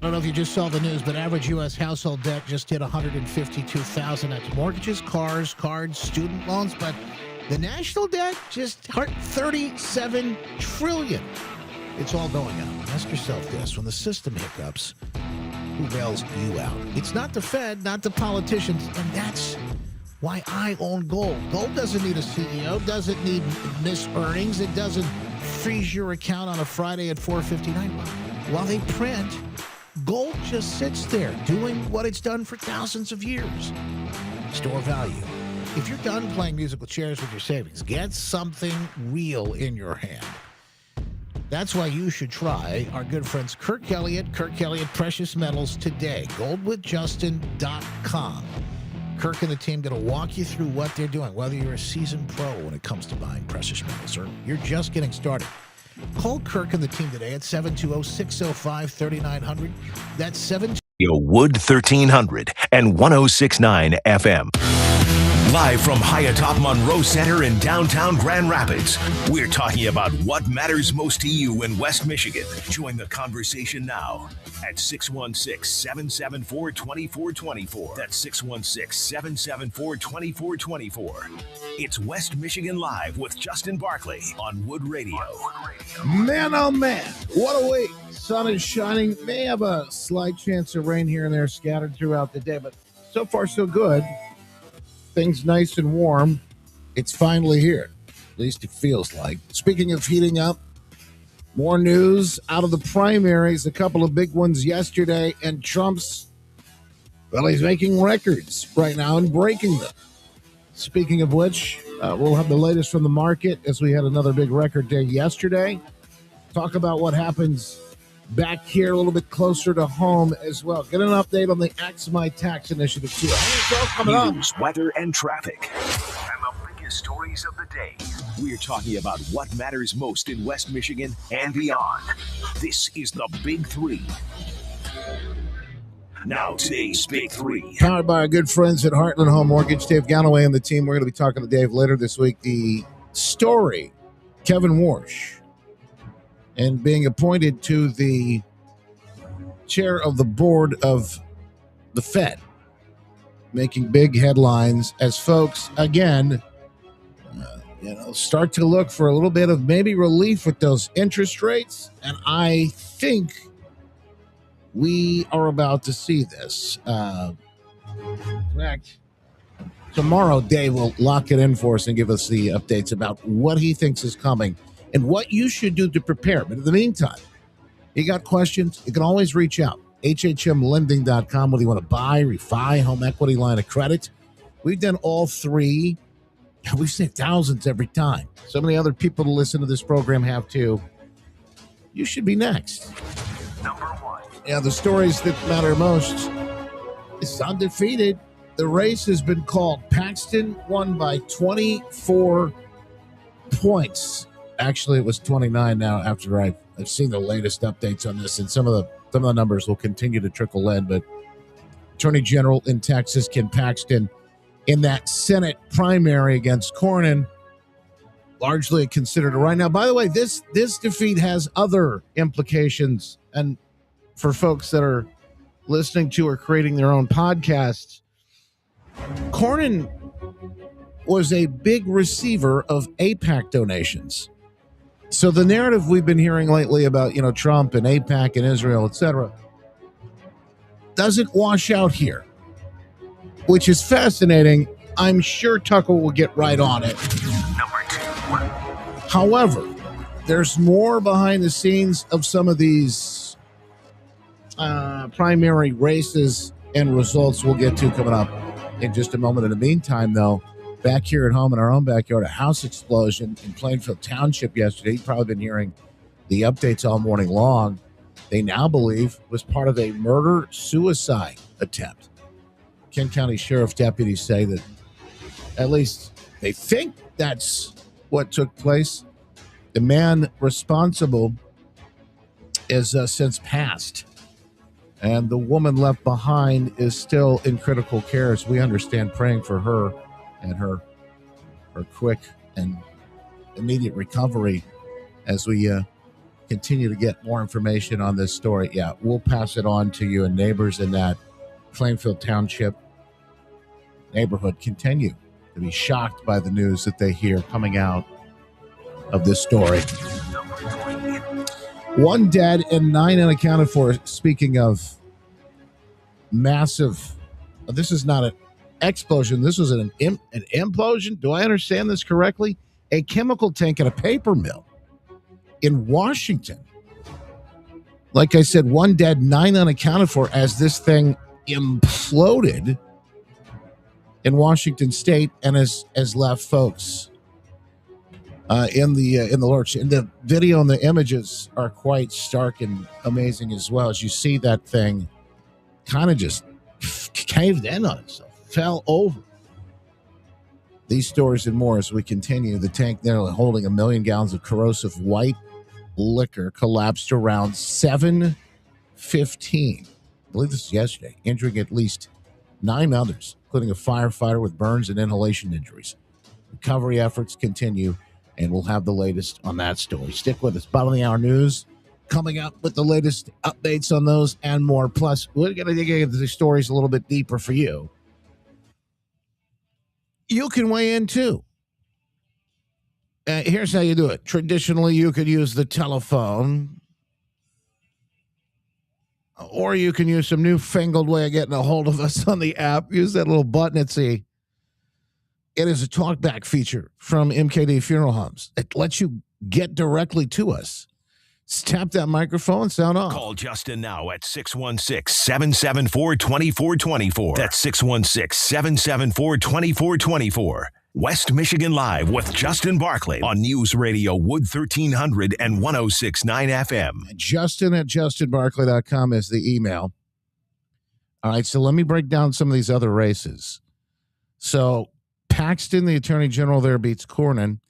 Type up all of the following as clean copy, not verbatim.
I don't know if you just saw the news, but average U.S. household debt just hit $152,000. That's mortgages, cars, cards, student loans, but the national debt just hit $37 trillion. It's all going up. Ask yourself this: when the system hiccups, who bails you out? It's not the Fed, not the politicians, and that's why I own gold. Gold doesn't need a CEO, doesn't need missed earnings, it doesn't freeze your account on a Friday at 4:59. While they print, gold just sits there doing what it's done for thousands of years. Store value. If you're done playing musical chairs with your savings, get something real in your hand. That's why you should try our good friends Kirk Elliott Precious Metals today. Goldwithjustin.com. Kirk and the team going to walk you through what they're doing, whether you're a seasoned pro when it comes to buying precious metals or you're just getting started. Call Kirk and the team today at 720-605-3900. That's 720. Wood 1300 and 1069 FM. Live from high atop Monroe Center in downtown Grand Rapids, we're talking about what matters most to you in West Michigan. Join the conversation now at 616-774-2424. That's 616-774-2424. It's West Michigan Live with Justin Barkley on Wood Radio. Man, oh man, what a week. Sun is shining. May have a slight chance of rain here and there scattered throughout the day, but so far so good. Things nice and warm. It's finally here. At least it feels like. Speaking of heating up, more news out of the primaries. A couple of big ones yesterday, and Trump's, well, he's making records right now and breaking them. Speaking of which, we'll have the latest from the market as we had another big record day yesterday. Talk about what happens back here a little bit closer to home as well. Get an update on the Axe My Tax initiative too. Coming on. News, weather, and traffic. And the biggest stories of the day. We're talking about what matters most in West Michigan and beyond. This is the Big Three. Now today's Big Three. Powered by our good friends at Heartland Home Mortgage. Dave Galloway and the team. We're going to be talking to Dave later this week. The story, Kevin Warsh, and being appointed to the chair of the board of the Fed, making big headlines as folks, again, start to look for a little bit of maybe relief with those interest rates. And I think we are about to see this. In fact, tomorrow, Dave will lock it in for us and give us the updates about what he thinks is coming and what you should do to prepare. But in the meantime, you got questions, you can always reach out. HHMlending.com, whether you want to buy, refi, home equity line of credit. We've done all three. We've saved thousands every time. So many other people to listen to this program have too. You should be next. Number one. Yeah, the stories that matter most is Undefeated. The race has been called. Paxton won by 24 points. Actually, it was 29 now after I've seen the latest updates on this, and some of the numbers will continue to trickle in. But Attorney General in Texas, Ken Paxton, in that Senate primary against Cornyn, largely considered a right. Now, by the way, this defeat has other implications, and for folks that are listening to or creating their own podcasts, Cornyn was a big receiver of AIPAC donations. So the narrative we've been hearing lately about, Trump and AIPAC and Israel, etc., doesn't wash out here, which is fascinating. I'm sure Tucker will get right on it. Number two. However, there's more behind the scenes of some of these primary races and results we'll get to coming up in just a moment. In the meantime, though, back here at home in our own backyard, a house explosion in Plainfield Township yesterday. You've probably been hearing the updates all morning long. They now believe was part of a murder-suicide attempt. Kent County Sheriff deputies say that at least they think that's what took place. The man responsible is since passed, and the woman left behind is still in critical care, as we understand, praying for her and her quick and immediate recovery as we continue to get more information on this story, yeah, we'll pass it on to you, and neighbors in that Plainfield Township neighborhood continue to be shocked by the news that they hear coming out of this story. 1 dead and 9 unaccounted for. Speaking of massive, this is not an explosion. This was an implosion. Do I understand this correctly? A chemical tank at a paper mill in Washington. Like I said, 1 dead, 9 unaccounted for as this thing imploded in Washington State and has left folks in the lurch. And the video and the images are quite stark and amazing as well. As you see that thing kind of just caved in on itself, fell over. These stories and more as we continue. The tank nearly holding 1 million gallons of corrosive white liquor collapsed around 7:15. I believe this is yesterday, injuring at least 9 others, including a firefighter with burns and inhalation injuries. Recovery efforts continue, and we'll have the latest on that story. Stick with us. Bottom of the hour news coming up with the latest updates on those and more. Plus, we're going to dig into the stories a little bit deeper for you. You can weigh in too. Here's how you do it. Traditionally, you could use the telephone, or you can use some newfangled way of getting a hold of us on the app. Use that little button at the. It is a talkback feature from MKD Funeral Homes. It lets you get directly to us. Just tap that microphone, sound off. Call Justin now at 616-774-2424. That's 616-774-2424. West Michigan Live with Justin Barclay on News Radio Wood 1300 and 106.9 FM. Justin at justinbarclay.com is the email. All right, so let me break down some of these other races. So Paxton, the attorney general there, beats Cornyn,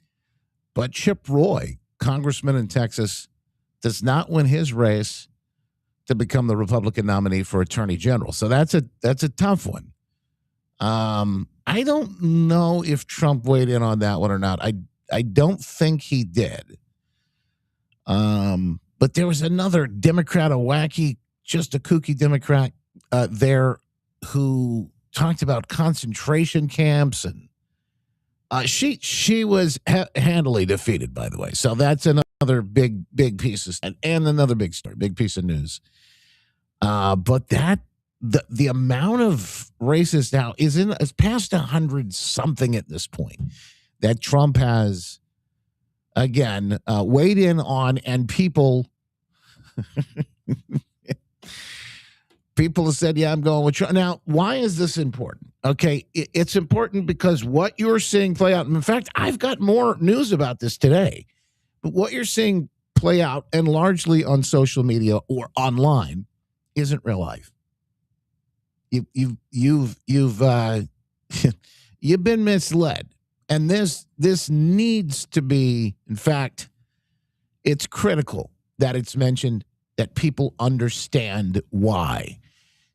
but Chip Roy, congressman in Texas, does not win his race to become the Republican nominee for attorney general. So that's a tough one. I don't know if Trump weighed in on that one or not. I don't think he did. But there was another Democrat, a wacky, just a kooky Democrat there who talked about concentration camps, and she was handily defeated, by the way. So that's another big piece of, and another big story, big piece of news. But that the amount of races now is past 100 something at this point that Trump has again weighed in on, and people have said, yeah, I'm going with Trump. Now, why is this important? Okay, it's important because what you're seeing play out, and in fact, I've got more news about this today, but what you're seeing play out, and largely on social media or online, isn't real life. You've been misled, and this needs to be. In fact, it's critical that it's mentioned, that people understand why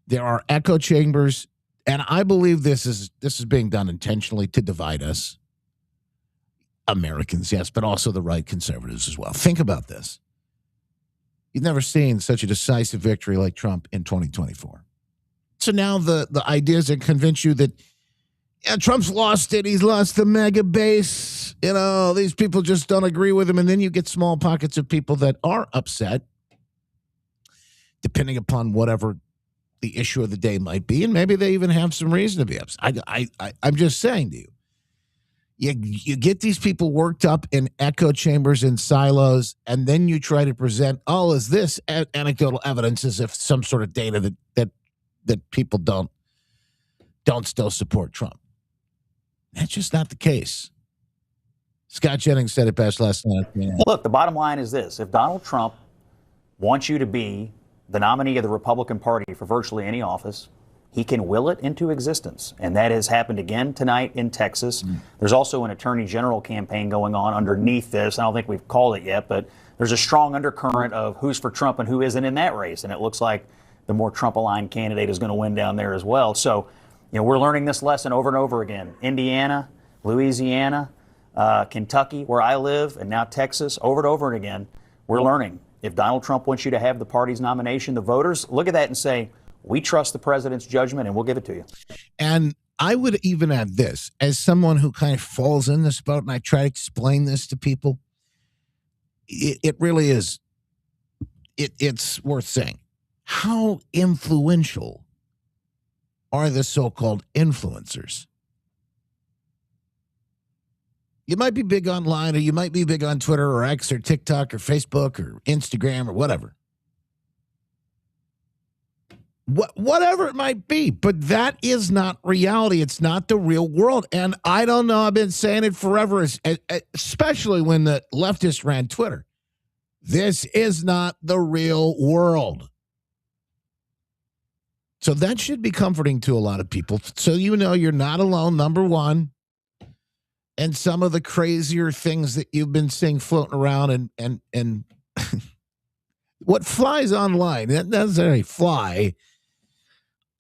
there are echo chambers, and I believe this is being done intentionally to divide us, Americans, yes, but also the right, conservatives as well. Think about this. You've never seen such a decisive victory like Trump in 2024. So now the ideas that convince you that, yeah, Trump's lost it. He's lost the mega base. You know, these people just don't agree with him. And then you get small pockets of people that are upset, depending upon whatever the issue of the day might be. And maybe they even have some reason to be upset. I'm just saying to you, you get these people worked up in echo chambers and silos, and then you try to present, is this anecdotal evidence as if some sort of data that people don't still support Trump. That's just not the case. Scott Jennings said it best last night. Look, the bottom line is this. If Donald Trump wants you to be the nominee of the Republican Party for virtually any office, he can will it into existence. And that has happened again tonight in Texas. There's also an attorney general campaign going on underneath this. I don't think we've called it yet, but there's a strong undercurrent of who's for Trump and who isn't in that race. And it looks like the more Trump-aligned candidate is going to win down there as well. So, we're learning this lesson over and over again. Indiana, Louisiana, Kentucky, where I live, and now Texas, over and over again, we're learning. If Donald Trump wants you to have the party's nomination, the voters look at that and say, we trust the president's judgment and we'll give it to you. And I would even add this, as someone who kind of falls in this boat, and I try to explain this to people, it really is, it's worth saying. How influential are the so-called influencers? You might be big online, or you might be big on Twitter or X or TikTok or Facebook or Instagram or whatever. Whatever it might be, but that is not reality. It's not the real world. And I don't know, I've been saying it forever, especially when the leftists ran Twitter. This is not the real world. So that should be comforting to a lot of people. So you know you're not alone, number one. And some of the crazier things that you've been seeing floating around and what flies online, that doesn't really fly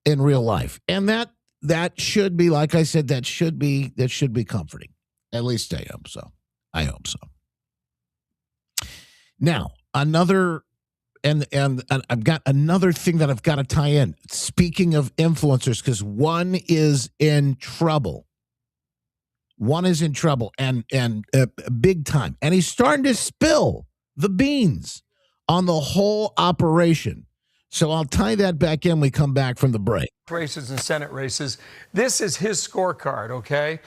in real life. And that should be, like I said, that should be comforting. At least I hope so. Now, another and I've got another thing that I've got to tie in. Speaking of influencers, because one is in trouble. One is in trouble and big time. And he's starting to spill the beans on the whole operation. So I'll tie that back in when we come back from the break. Races and Senate races. This is his scorecard, okay?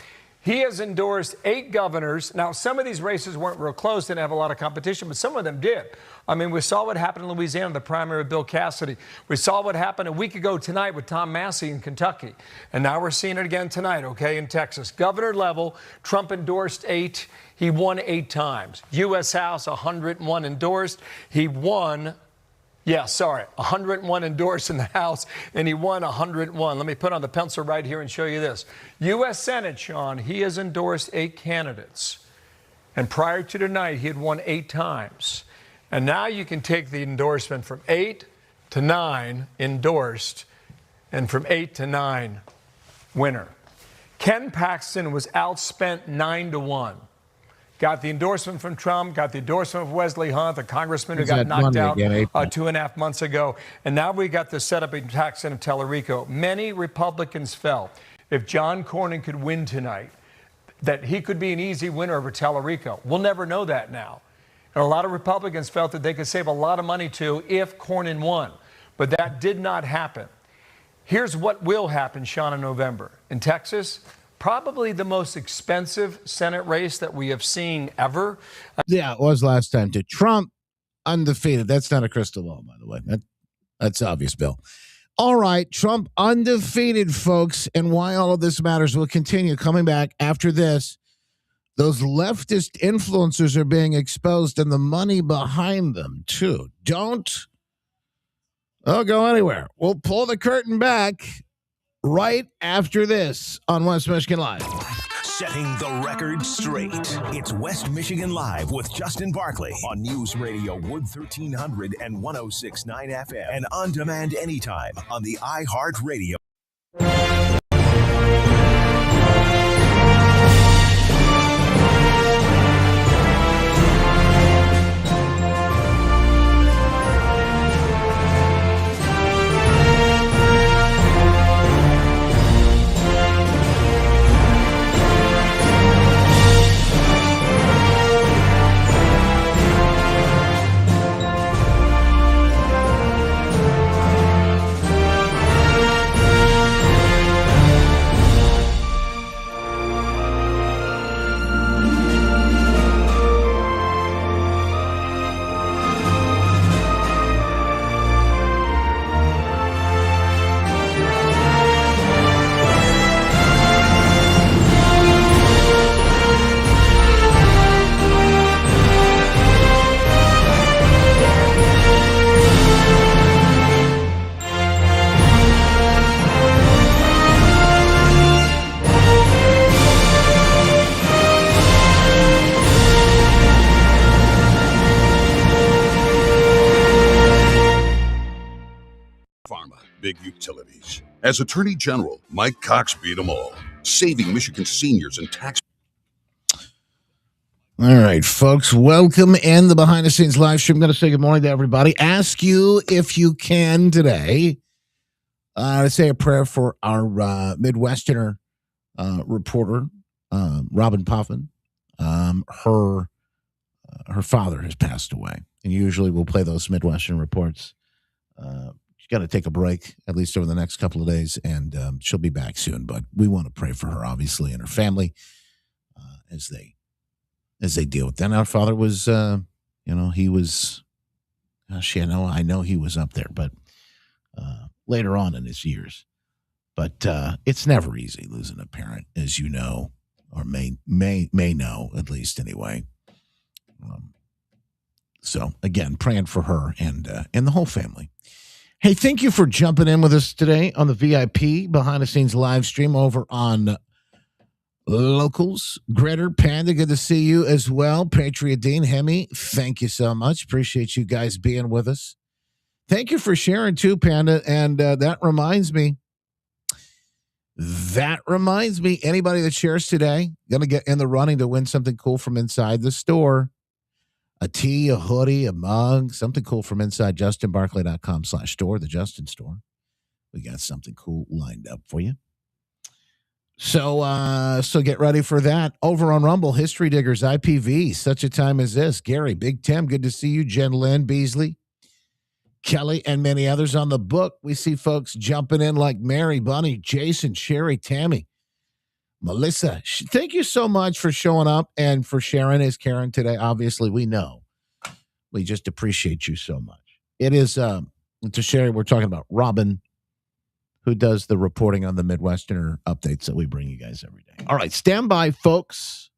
He has endorsed 8 governors. Now, some of these races weren't real close, didn't have a lot of competition, but some of them did. I mean, we saw what happened in Louisiana, the primary of Bill Cassidy. We saw what happened a week ago tonight with Tom Massey in Kentucky. And now we're seeing it again tonight, okay, in Texas. Governor level, Trump endorsed 8. He won 8 times. U.S. House, 101 endorsed. He won 101 endorsed in the House, and he won 101. Let me put on the pencil right here and show you this. U.S. Senate, Sean, he has endorsed 8 candidates. And prior to tonight, he had won 8 times. And now you can take the endorsement from 8 to 9 endorsed, and from 8 to 9 winner. Ken Paxton was outspent 9-1. Got the endorsement from Trump, got the endorsement of Wesley Hunt, the congressman who got knocked out 2.5 months ago. And now we got the setup in Paxton and Tellerico. Many Republicans felt if John Cornyn could win tonight, that he could be an easy winner over Tellerico. We'll never know that now. And a lot of Republicans felt that they could save a lot of money too if Cornyn won. But that did not happen. Here's what will happen, Sean, in November. In Texas, probably the most expensive Senate race that we have seen ever. Yeah, it was last time too. Trump, undefeated. That's not a crystal ball, by the way. That's obvious, Bill. All right, Trump undefeated, folks, and why all of this matters. We'll continue coming back after this. Those leftist influencers are being exposed and the money behind them, too. Don't go anywhere. We'll pull the curtain back right after this on West Michigan Live. Setting the record straight. It's West Michigan Live with Justin Barkley on News Radio Wood 1300 and 106.9 FM and on demand anytime on the iHeartRadio. Big utilities. As Attorney General, Mike Cox beat them all, saving Michigan seniors and tax. All right, folks, welcome in the behind-the-scenes live stream. I'm going to say good morning to everybody. Ask you if you can today say a prayer for our Midwesterner reporter, Robin Poffman. Her father has passed away, and usually we'll play those Midwestern reports. She's got to take a break, at least over the next couple of days, and she'll be back soon. But we want to pray for her, obviously, and her family as they deal with that. And our father was, he was, I know he was up there, but later on in his years. But it's never easy losing a parent, as you know, or may know, at least anyway. So again, praying for her and the whole family. Hey, thank you for jumping in with us today on the VIP behind the scenes live stream over on Locals. Gritter, Panda, good to see you as well. Patriot Dean, Hemi, thank you so much. Appreciate you guys being with us. Thank you for sharing too, Panda. And that reminds me, anybody that shares today, going to get in the running to win something cool from inside the store. A tee, a hoodie, a mug, something cool from inside justinbarclay.com/store, the Justin store. We got something cool lined up for you. So get ready for that. Over on Rumble, History Diggers, IPV, such a time as this. Gary, Big Tim, good to see you. Jen Lynn, Beasley, Kelly, and many others on the book. We see folks jumping in like Mary, Bunny, Jason, Sherry, Tammy, Melissa. Thank you so much for showing up and for sharing as Karen today. Obviously, we know. We just appreciate you so much. It is, to Sherry, we're talking about Robin, who does the reporting on the Midwesterner updates that we bring you guys every day. All right, stand by, folks.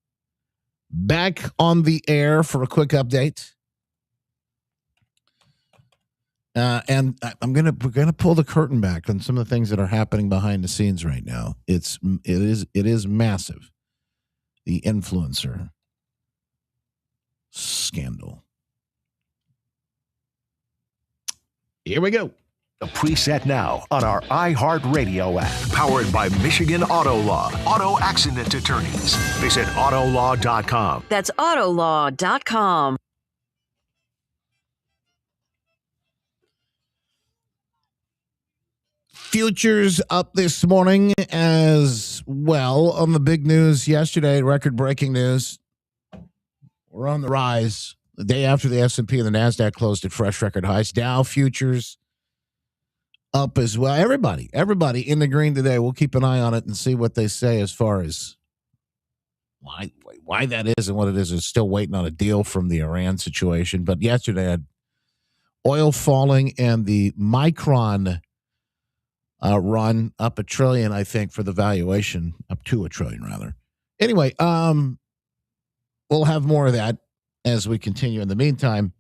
Back on the air for a quick update. And we're gonna pull the curtain back on some of the things that are happening behind the scenes right now. It is massive. The influencer scandal. Here we go. A preset now on our iHeartRadio app. Powered by Michigan Auto Law. Auto accident attorneys. Visit autolaw.com. That's autolaw.com. Futures up this morning as well on the big news yesterday, record-breaking news. We're on the rise. The day after the S&P and the NASDAQ closed at fresh record highs. Dow futures up as well. Everybody in the green today. We'll keep an eye on it and see what they say as far as why that is and what it is. Is still waiting on a deal from the Iran situation. But yesterday, I had oil falling and the Micron run up $1 trillion, I think, for the valuation, up to $1 trillion rather. Anyway, we'll have more of that as we continue. In the meantime,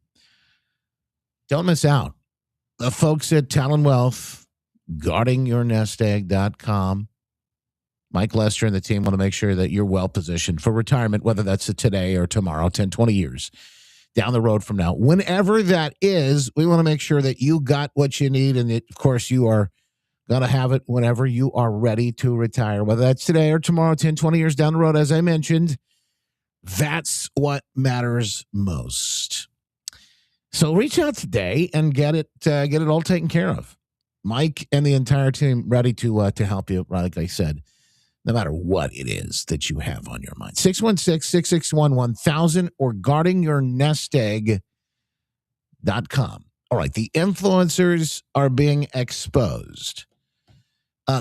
don't miss out. The folks at Talon Wealth, guardingyournestegg.com. Mike Lester and the team want to make sure that you're well positioned for retirement, whether that's today or tomorrow, 10, 20 years down the road from now. Whenever that is, we want to make sure that you got what you need. And of course, you are going to have it whenever you are ready to retire, whether that's today or tomorrow, 10, 20 years down the road. As I mentioned, that's what matters most. So reach out today and get it all taken care of. Mike and the entire team ready to help you, like I said, no matter what it is that you have on your mind. 616-661-1000 or guardingyournestegg.com. All right, the influencers are being exposed.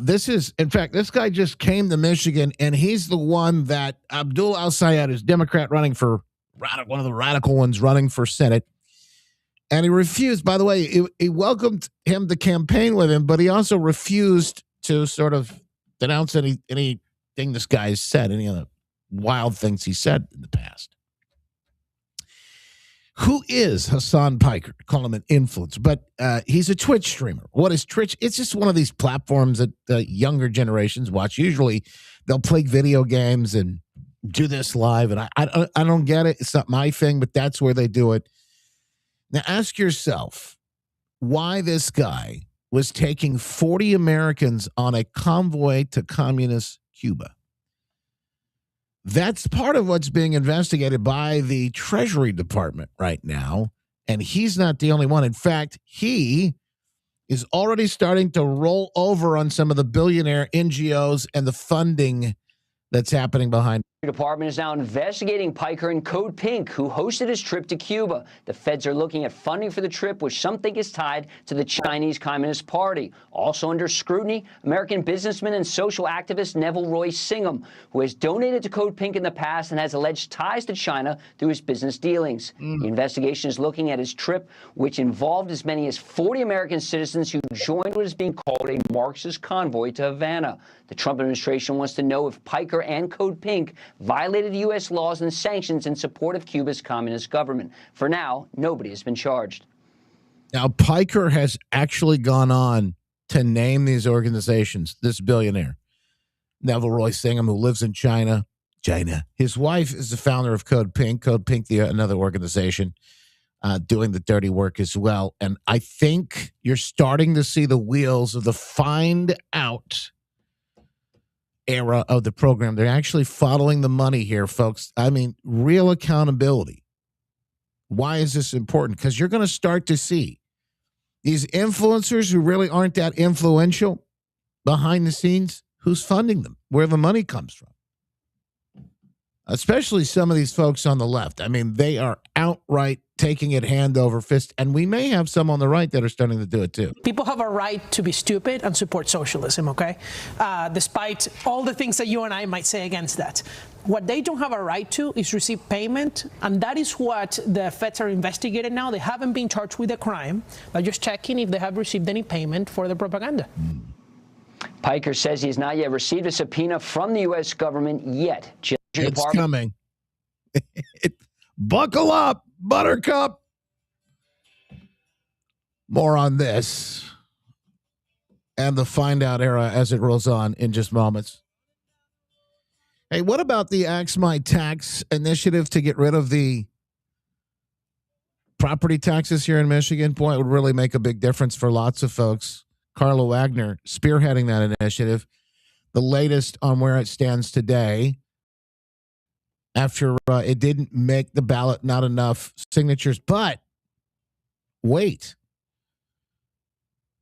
This guy just came to Michigan, and he's the one that Abdul Al-Sayed is Democrat running for, one of the radical ones running for Senate. And he refused. By the way, he welcomed him to campaign with him, but he also refused to sort of denounce anything this guy has said, any of the wild things he said in the past. Who is Hassan Piker? Call him an influencer, but he's a Twitch streamer. What is Twitch? It's just one of these platforms that younger generations watch. Usually they'll play video games and do this live, and I don't get it. It's not my thing, but that's where they do it. Now, ask yourself why this guy was taking 40 Americans on a convoy to communist Cuba. That's part of what's being investigated by the Treasury Department right now. And he's not the only one. In fact, he is already starting to roll over on some of the billionaire NGOs and the funding that's happening behind. The department is now investigating Piker and Code Pink, who hosted his trip to Cuba. The feds are looking at funding for the trip, which some think is tied to the Chinese Communist Party. Also under scrutiny, American businessman and social activist Neville Roy Singham, who has donated to Code Pink in the past and has alleged ties to China through his business dealings. The investigation is looking at his trip, which involved as many as 40 American citizens who joined what is being called a Marxist convoy to Havana. The Trump administration wants to know if Piker and Code Pink violated U.S. laws and sanctions in support of Cuba's communist government. For now, nobody has been charged. Now, Piker has actually gone on to name these organizations, this billionaire, Neville Roy Singham, who lives in China. His wife is the founder of Code Pink, another organization, doing the dirty work as well. And I think you're starting to see the wheels of the find out era of the program. They're actually following the money here, folks. I mean, real accountability. Why is this important? Because you're going to start to see these influencers who really aren't that influential behind the scenes, who's funding them, where the money comes from. Especially some of these folks on the left. I mean, they are outright taking it hand over fist, and we may have some on the right that are starting to do it too. People have a right to be stupid and support socialism, okay? Despite all the things that you and I might say against that. What they don't have a right to is receive payment, and that is what the feds are investigating now. They haven't been charged with a crime, but just checking if they have received any payment for the propaganda. Piker says he has not yet received a subpoena from the U.S. government yet. It's coming. Buckle up, Buttercup. More on this and the find out era as it rolls on in just moments. Hey, what about the Axe My Tax initiative to get rid of the property taxes here in Michigan? Boy, it would really make a big difference for lots of folks. Carla Wagner spearheading that initiative. The latest on where it stands today. After it didn't make the ballot, not enough signatures. But wait,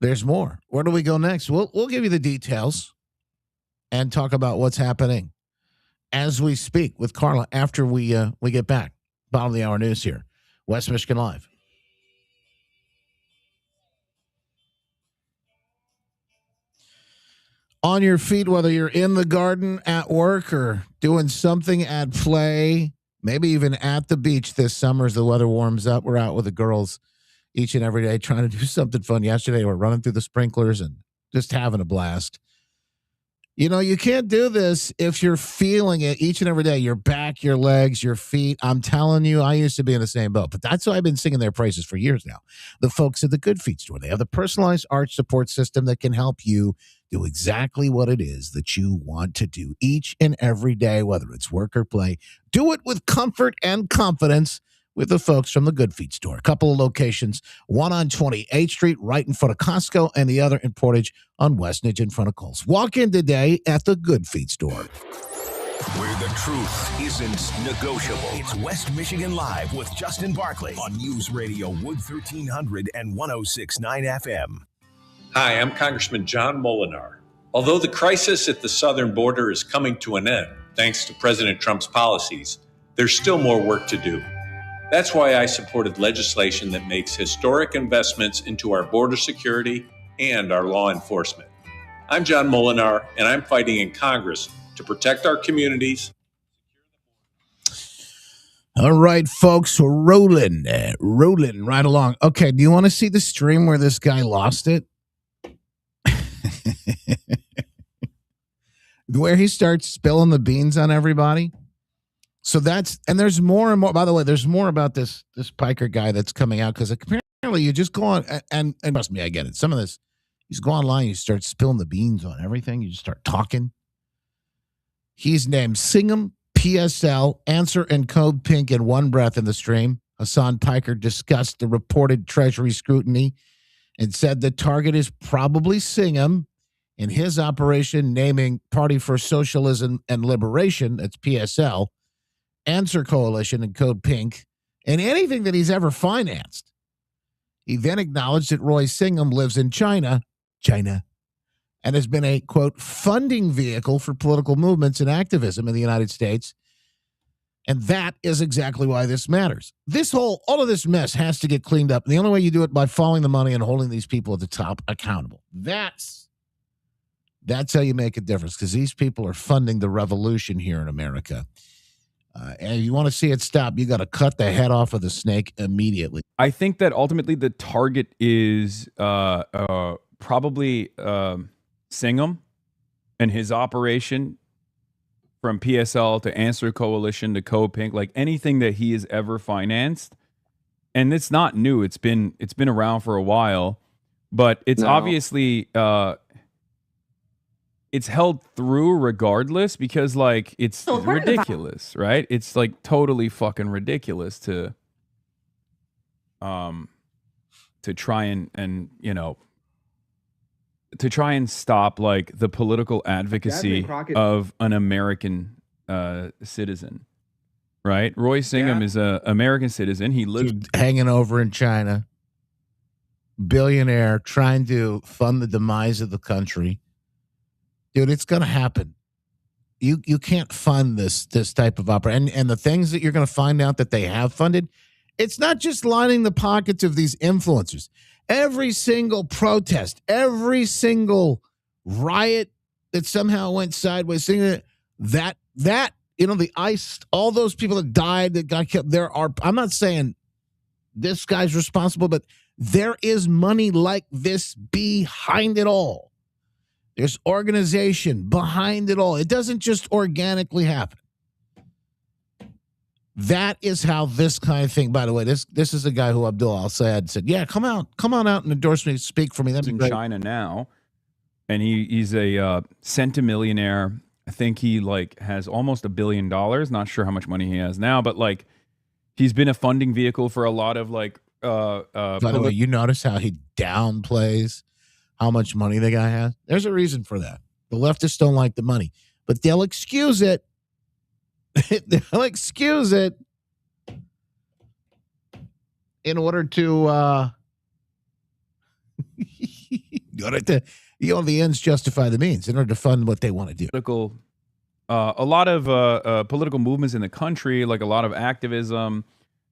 there's more. Where do we go next? We'll give you the details and talk about what's happening as we speak with Carla after we get back. Bottom of the hour news here, West Michigan Live. On your feet, whether you're in the garden, at work, or doing something at play, maybe even at the beach this summer as the weather warms up. We're out with the girls each and every day trying to do something fun. Yesterday, we're running through the sprinklers and just having a blast. You know, you can't do this if you're feeling it each and every day. Your back, your legs, your feet. I'm telling you, I used to be in the same boat, but that's why I've been singing their praises for years now. The folks at the Good Feet store, they have the personalized arch support system that can help you do exactly what it is that you want to do each and every day, whether it's work or play. Do it with comfort and confidence with the folks from the Good Feet store. A couple of locations, one on 28th Street, right in front of Costco, and the other in Portage on Westnedge in front of Kohl's. Walk in today at the Good Feet store. Where the truth isn't negotiable. It's West Michigan Live with Justin Barkley on News Radio Wood 1300 and 106.9 FM. Hi, I'm Congressman John Molinar. Although the crisis at the southern border is coming to an end, thanks to President Trump's policies, there's still more work to do. That's why I supported legislation that makes historic investments into our border security and our law enforcement. I'm John Molinar, and I'm fighting in Congress to protect our communities. All right, folks, we're rolling right along. Okay, do you want to see the stream where this guy lost it? Where he starts spilling the beans on everybody? So and there's more and more. By the way, there's more about this Piker guy that's coming out, because apparently you just go on and trust me, I get it. Some of this, you just go online, you start spilling the beans on everything. You just start talking. He's named Singham, PSL, Answer, and Code Pink in one breath in the stream. Hassan Piker discussed the reported Treasury scrutiny and said the target is probably Singham in his operation naming Party for Socialism and Liberation, that's PSL, Answer Coalition and Code Pink, and anything that he's ever financed. He then acknowledged that Roy Singham lives in China, and has been a, quote, funding vehicle for political movements and activism in the United States. And that is exactly why this matters. All of this mess has to get cleaned up. And the only way you do it by following the money and holding these people at the top accountable. That's how you make a difference, because these people are funding the revolution here in America. And if you want to see it stop, you got to cut the head off of the snake immediately. I think that ultimately the target is probably Singham and his operation, from PSL to Answer Coalition to Code Pink, like anything that he has ever financed. And it's not new. It's been around for a while, but it's obviously it's held through regardless, because like it's ridiculous, right? It's like totally fucking ridiculous to try and you know, to try and stop like the political advocacy of an American citizen, right? Roy Singham is an American citizen. He lives hanging over in China, billionaire, trying to fund the demise of the country. Dude, it's going to happen. You can't fund this type of operation. And the things that you're going to find out that they have funded, it's not just lining the pockets of these influencers. Every single protest, every single riot that somehow went sideways, that you know, the ICE, all those people that died, that got killed, I'm not saying this guy's responsible, but there is money like this behind it all. There's organization behind it all. It doesn't just organically happen. That is how this kind of thing, by the way, this is a guy who Abdul Al-Sayed said, yeah, come on out and endorse me, speak for me. That's in China now. And he's a centimillionaire. I think he like has almost $1 billion. Not sure how much money he has now, but like he's been a funding vehicle for a lot of like by the way, you notice how he downplays how much money the guy has? There's a reason for that. The leftists don't like the money, but they'll excuse it. They'll excuse it in order to the ends justify the means, in order to fund what they want to do. A lot of political movements in the country, like a lot of activism,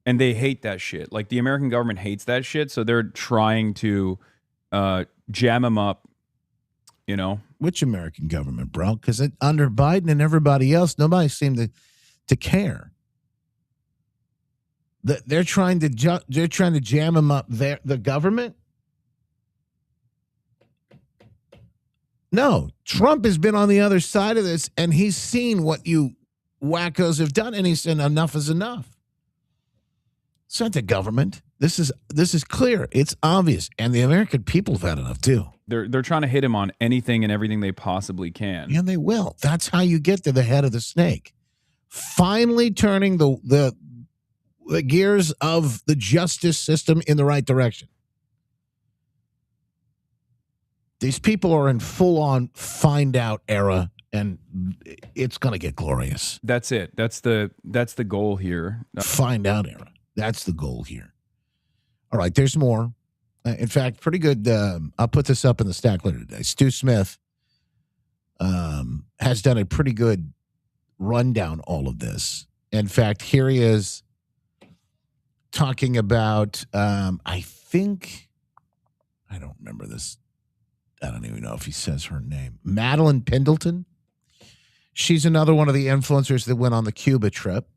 and they hate that shit. Like the American government hates that shit, so they're trying to jam them up, you know. Which American government, bro? Because under Biden and everybody else, nobody seemed to care. They're trying to jam them up. The government. No, Trump has been on the other side of this, and he's seen what you wackos have done, and he said enough is enough. It's not the government. This is clear. It's obvious, and the American people have had enough too. They're trying to hit him on anything and everything they possibly can. Yeah, they will. That's how you get to the head of the snake. Finally turning the gears of the justice system in the right direction. These people are in full-on find-out era, and it's going to get glorious. That's it. That's the goal here. Find-out era. That's the goal here. All right, there's more. In fact, pretty good. I'll put this up in the stack later today. Stu Smith has done a pretty good rundown all of this. In fact, here he is talking about, I don't remember this. I don't even know if he says her name. Madeline Pendleton. She's another one of the influencers that went on the Cuba trip.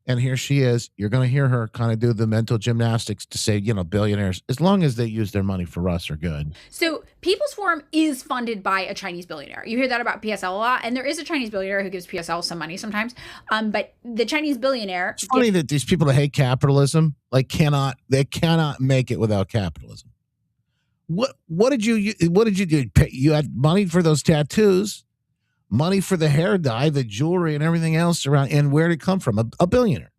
And here she is. You're going to hear her kind of do the mental gymnastics to say, you know, billionaires, as long as they use their money for us, are good. So People's Forum is funded by a Chinese billionaire. You hear that about PSL a lot. And there is a Chinese billionaire who gives PSL some money sometimes. But the Chinese billionaire. It's funny that these people that hate capitalism, they cannot make it without capitalism. What did you do? You had money for those tattoos, money for the hair dye, the jewelry, and everything else around. And where did it come from? A billionaire.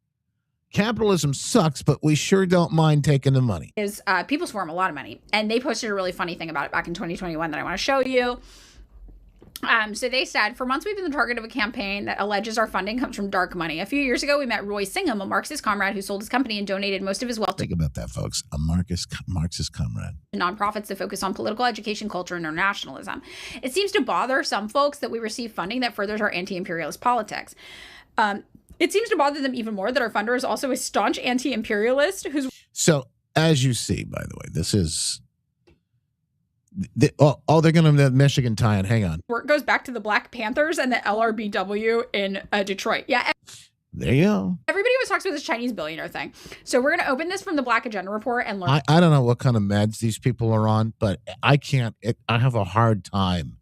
capitalism sucks, but we sure don't mind taking the money. Is people swarm a lot of money, and they posted a really funny thing about it back in 2021 that I want to show you. So they said, for months we've been the target of a campaign that alleges our funding comes from dark money. A few years ago, we met Roy Singham, a Marxist comrade who sold his company and donated most of his wealth Think about that, folks. A Marxist comrade. to nonprofits that focus on political education, culture, and internationalism. It seems to bother some folks that we receive funding that furthers our anti-imperialist politics. It seems to bother them even more that our funder is also a staunch anti-imperialist who's... So, as you see, by the way, this is... they're going to have Michigan tie-in. Hang on. Work goes back to the Black Panthers and the LRBW in Detroit. Yeah. There you go. Everybody always talks about this Chinese billionaire thing. So we're going to open this from the Black Agenda Report and learn. I don't know what kind of meds these people are on, but I can't. I have a hard time.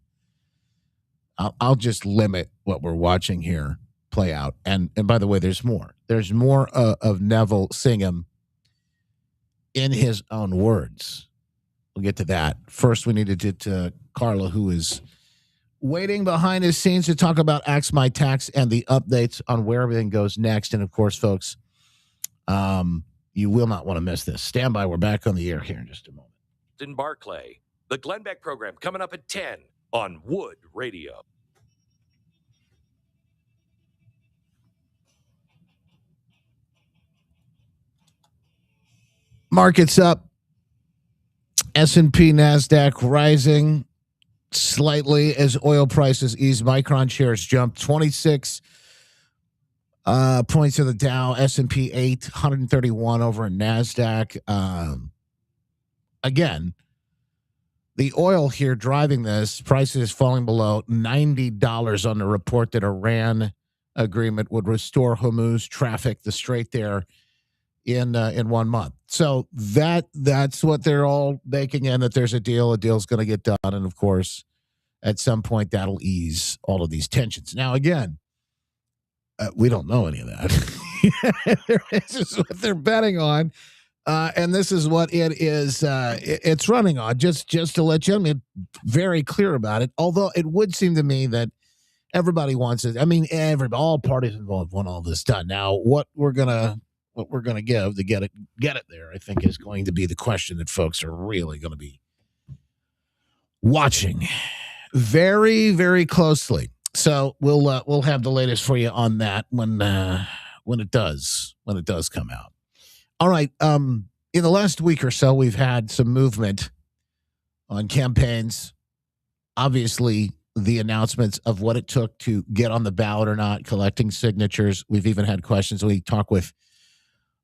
I'll just limit what we're watching here play out. And by the way, there's more. There's more of Neville Singham in his own words. We'll get to that. First, we need to get to Carla, who is waiting behind the scenes to talk about Axe My Tax and the updates on where everything goes next. And of course, folks, you will not want to miss this. Stand by. We're back on the air here in just a moment. In Barclay, the Glenn Beck program coming up at 10 on Wood Radio. Markets up. S&P, NASDAQ rising slightly as oil prices ease. Micron shares jumped 26 points of the Dow. S&P 131 over in NASDAQ. Again, the oil here driving this. Prices falling below $90 on the report that Iran agreement would restore Hormuz traffic, the strait there, in 1 month. So that's what they're all baking in, that there's a deal. A deal's going to get done. And of course, at some point, that'll ease all of these tensions. Now, again, we don't know any of that. This is what they're betting on. And this is what it is. It's running on. Just to let you know, I'm very clear about it. Although it would seem to me that everybody wants it. I mean, all parties involved want all this done. Now, what we're gonna give to get it there, I think, is going to be the question that folks are really going to be watching very, very closely. So we'll have the latest for you on that when it does come out. All right. In the last week or so, we've had some movement on campaigns. Obviously, the announcements of what it took to get on the ballot or not, collecting signatures. We've even had questions. We talked with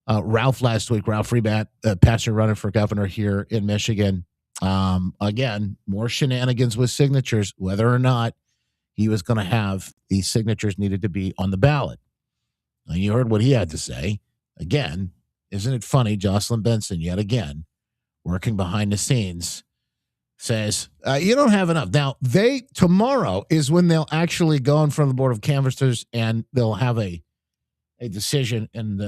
Ralph last week, Ralph Freebat, pastor running for governor here in Michigan. Again, more shenanigans with signatures, whether or not he was going to have these signatures needed to be on the ballot. And you heard what he had to say. Again, isn't it funny? Jocelyn Benson, yet again, working behind the scenes, says, you don't have enough. Now, tomorrow is when they'll actually go in front of the Board of Canvassers and they'll have a decision, and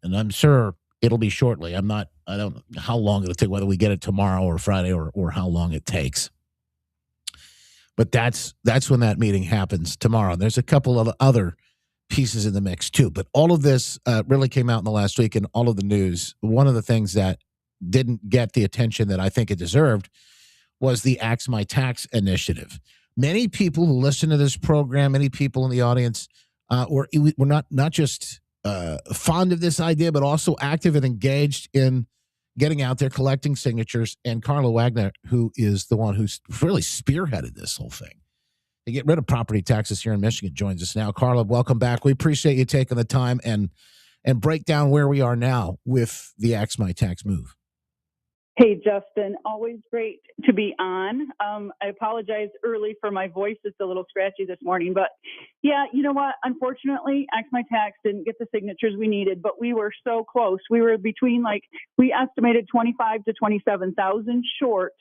I'm sure it'll be shortly. I don't know how long it'll take, whether we get it tomorrow or Friday or how long it takes. But that's when that meeting happens tomorrow. There's a couple of other pieces in the mix too. But all of this really came out in the last week, and all of the news. One of the things that didn't get the attention that I think it deserved was the Axe My Tax initiative. Many people who listen to this program, many people in the audience, we're not just fond of this idea, but also active and engaged in getting out there, collecting signatures. And Carla Wagner, who is the one who's really spearheaded this whole thing to get rid of property taxes here in Michigan, joins us now. Carla, welcome back. We appreciate you taking the time and break down where we are now with the Axe My Tax move. Hey, Justin, always great to be on. I apologize early for my voice. It's a little scratchy this morning, but yeah, you know what? Unfortunately, Axe My Tax didn't get the signatures we needed, but we were so close. We were between we estimated 25 to 27,000 short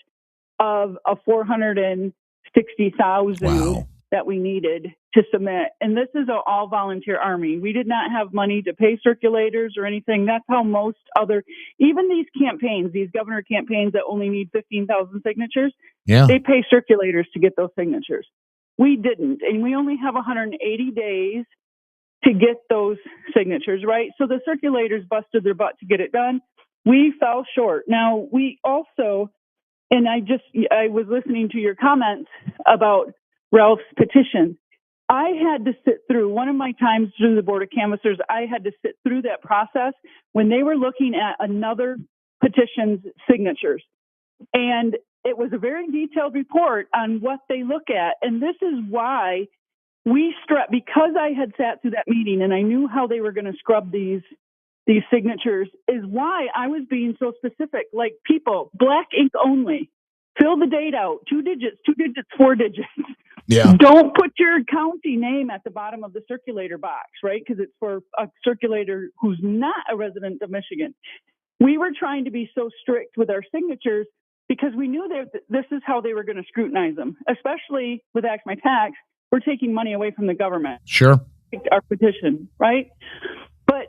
of a 460,000 that we needed to submit. And this is an all volunteer army. We did not have money to pay circulators or anything. That's how most even these campaigns, these governor campaigns that only need 15,000 signatures, they pay circulators to get those signatures. We didn't. And we only have 180 days to get those signatures, right? So the circulators busted their butt to get it done. We fell short. Now, we also, and I was listening to your comments about Ralph's petition. I had to sit through, one of my times through the Board of Canvassers, I had to sit through that process when they were looking at another petition's signatures. And it was a very detailed report on what they look at. And this is why because I had sat through that meeting and I knew how they were going to scrub these signatures, is why I was being so specific. Like, people, black ink only. Fill the date out. 2 digits, 4 digits. Yeah. Don't put your county name at the bottom of the circulator box, right? Because it's for a circulator who's not a resident of Michigan. We were trying to be so strict with our signatures because we knew that this is how they were going to scrutinize them, especially with Ask My Tax. We're taking money away from the government. Sure. Our petition, right? But,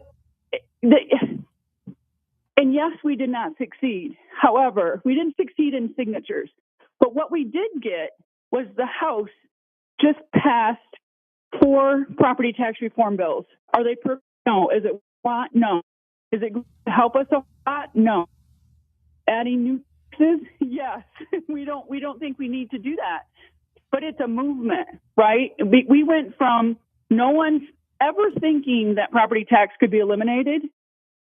and yes, we did not succeed. However, we didn't succeed in signatures. But what we did get was the House just passed 4 property tax reform bills. Are they perfect? No. Is it want? No. Is it going to help us a lot? No. Adding new taxes? Yes. We don't think we need to do that. But it's a movement, right? We went from no one's ever thinking that property tax could be eliminated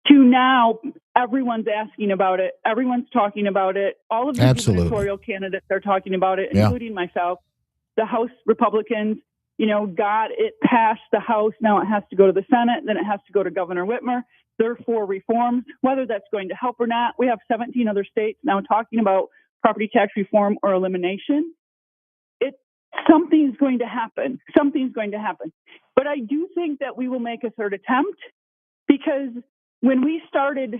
to now everyone's asking about it. Everyone's talking about it. All of the gubernatorial candidates are talking about it, including myself. The House Republicans, got it past the House. Now it has to go to the Senate. Then it has to go to Governor Whitmer. There are 4 reforms. Whether that's going to help or not, we have 17 other states now talking about property tax reform or elimination. Something's going to happen. Something's going to happen. But I do think that we will make a third attempt, because when we started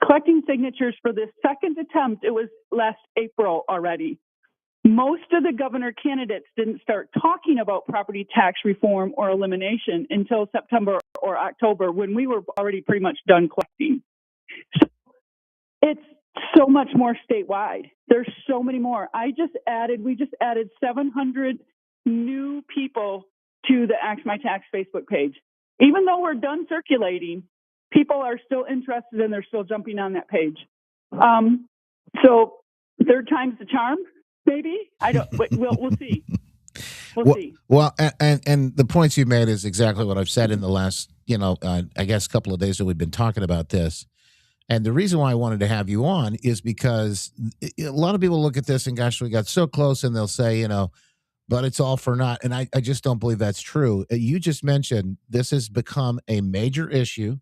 collecting signatures for this second attempt, it was last April already. Most of the governor candidates didn't start talking about property tax reform or elimination until September or October, when we were already pretty much done collecting. So it's so much more statewide. There's so many more. We just added 700 new people to the Ask My Tax Facebook page. Even though we're done circulating, people are still interested and they're still jumping on that page. So third time's the charm, maybe. We'll see. We'll see. Well, and the points you made is exactly what I've said in the last, I guess, couple of days that we've been talking about this. And the reason why I wanted to have you on is because a lot of people look at this and, gosh, we got so close, and they'll say, but it's all for naught. And I just don't believe that's true. You just mentioned this has become a major issue.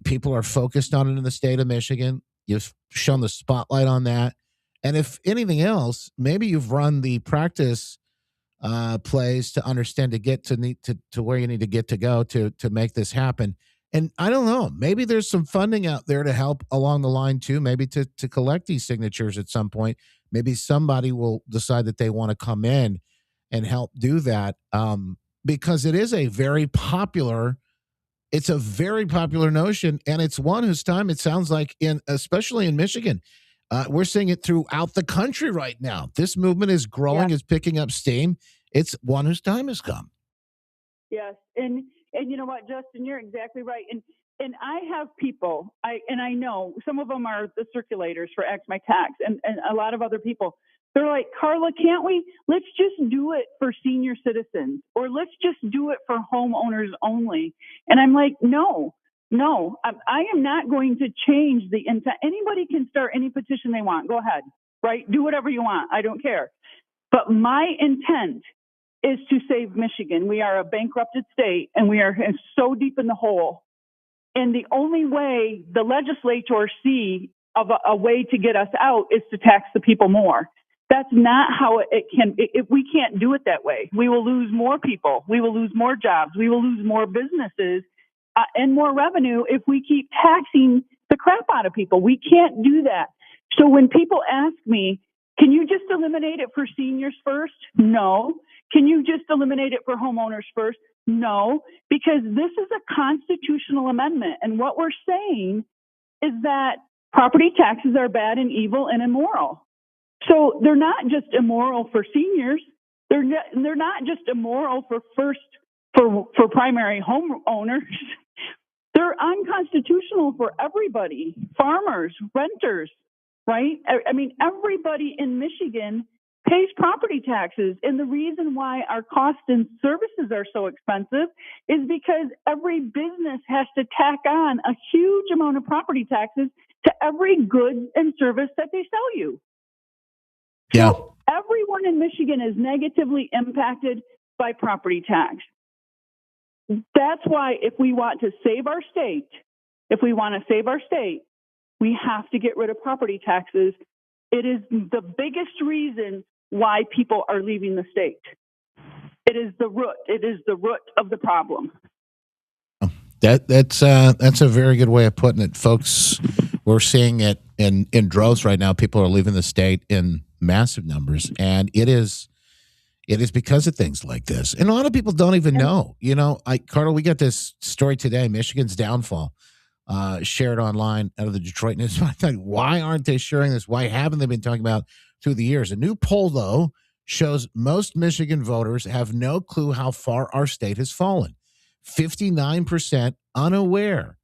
People are focused on it in the state of Michigan. You've shown the spotlight on that. And if anything else, maybe you've run the practice plays to understand to get to where you need to get to go to make this happen. And I don't know, maybe there's some funding out there to help along the line too, maybe to collect these signatures at some point. Maybe somebody will decide that they want to come in and help do that, because it is a very popular notion, and it's one whose time it sounds like, especially in Michigan, we're seeing it throughout the country right now. This movement is growing, is picking up steam. It's one whose time has come. Yes, and you know what, Justin, you're exactly right. And I have people, I know some of them are the circulators for Ask My Tax, and a lot of other people. They're like, Carla, let's just do it for senior citizens, or let's just do it for homeowners only. And I'm like, no, I am not going to change the intent. Anybody can start any petition they want. Go ahead, right? Do whatever you want. I don't care. But my intent is to save Michigan. We are a bankrupted state, and we are so deep in the hole. And the only way the legislature see of a way to get us out is to tax the people more. That's not how it can. We can't do it that way. We will lose more people. We will lose more jobs. We will lose more businesses and more revenue if we keep taxing the crap out of people. We can't do that. So when people ask me, can you just eliminate it for seniors first? No. Can you just eliminate it for homeowners first? No, because this is a constitutional amendment. And what we're saying is that property taxes are bad and evil and immoral. So they're not just immoral for seniors. They're not just immoral for for primary homeowners. They're unconstitutional for everybody, farmers, renters, right? I mean, everybody in Michigan pays property taxes. And the reason why our costs and services are so expensive is because every business has to tack on a huge amount of property taxes to every good and service that they sell you. Yeah. So everyone in Michigan is negatively impacted by property tax. That's why if we want to save our state, we have to get rid of property taxes. It is the biggest reason why people are leaving the state. It is the root. It is the root of the problem. That's a very good way of putting it, folks. We're seeing it in droves right now. People are leaving the state in massive numbers, and it is because of things like this. And a lot of people don't even know. You know, Carl, we got this story today, Michigan's downfall, shared online out of the Detroit News. I thought, why aren't they sharing this? Why haven't they been talking about through the years? A new poll, though, shows most Michigan voters have no clue how far our state has fallen. 59% unaware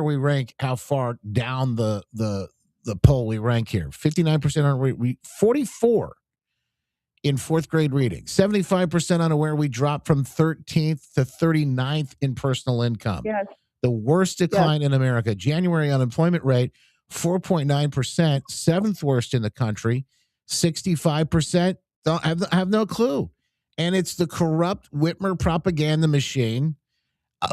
we rank how far down the poll we rank here. 59% unaware. 44 in fourth grade reading. 75% unaware we dropped from 13th to 39th in personal income. Yes. The worst decline in America. January unemployment rate, 4.9%, seventh worst in the country. 65% don't have no clue. And it's the corrupt Whitmer propaganda machine.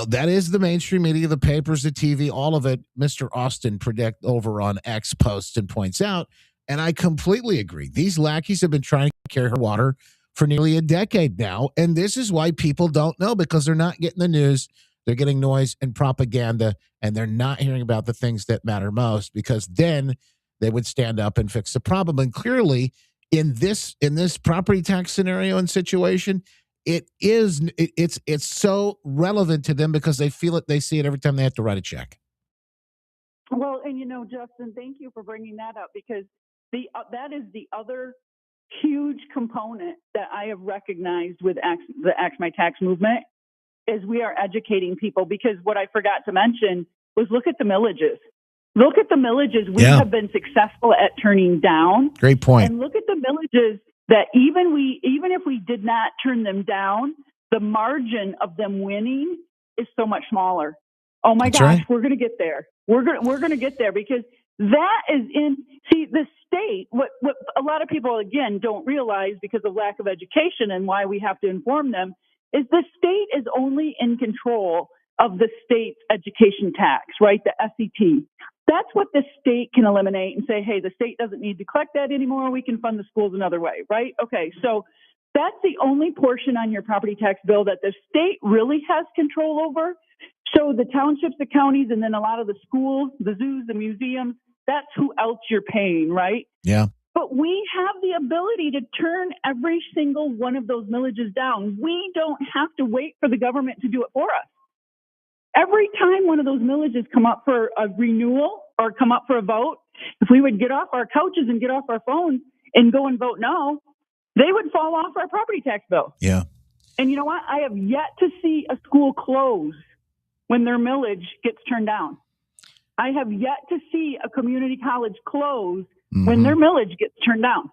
That is the mainstream media, the papers, the TV, all of it. Mr. Austin predict over on X posts and points out, and I completely agree. These lackeys have been trying to carry her water for nearly a decade now, and this is why people don't know, because they're not getting the news. They're getting noise and propaganda, and they're not hearing about the things that matter most, because then they would stand up and fix the problem. And clearly, in this property tax scenario and situation, it's so relevant to them because they feel it, they see it every time they have to write a check. Well, and Justin, thank you for bringing that up, because that is the other huge component that I have recognized with the Axe My Tax movement is we are educating people. Because what I forgot to mention was look at the millages. Look at the millages we have been successful at turning down. Great point. And look at the millages that even if we did not turn them down, the margin of them winning is so much smaller. Oh my gosh, we're going to get there. We're going to get there, because that is the state. What a lot of people again don't realize, because of lack of education and why we have to inform them, is the state is only in control of the state's education tax, right? The SET. That's what the state can eliminate and say, hey, the state doesn't need to collect that anymore. We can fund the schools another way, right? Okay, so that's the only portion on your property tax bill that the state really has control over. So the townships, the counties, and then a lot of the schools, the zoos, the museums, that's who else you're paying, right? Yeah. But we have the ability to turn every single one of those millages down. We don't have to wait for the government to do it for us. Every time one of those millages come up for a renewal or come up for a vote, if we would get off our couches and get off our phones and go and vote no, they would fall off our property tax bill. Yeah. And you know what? I have yet to see a school close when their millage gets turned down. I have yet to see a community college close when their millage gets turned down.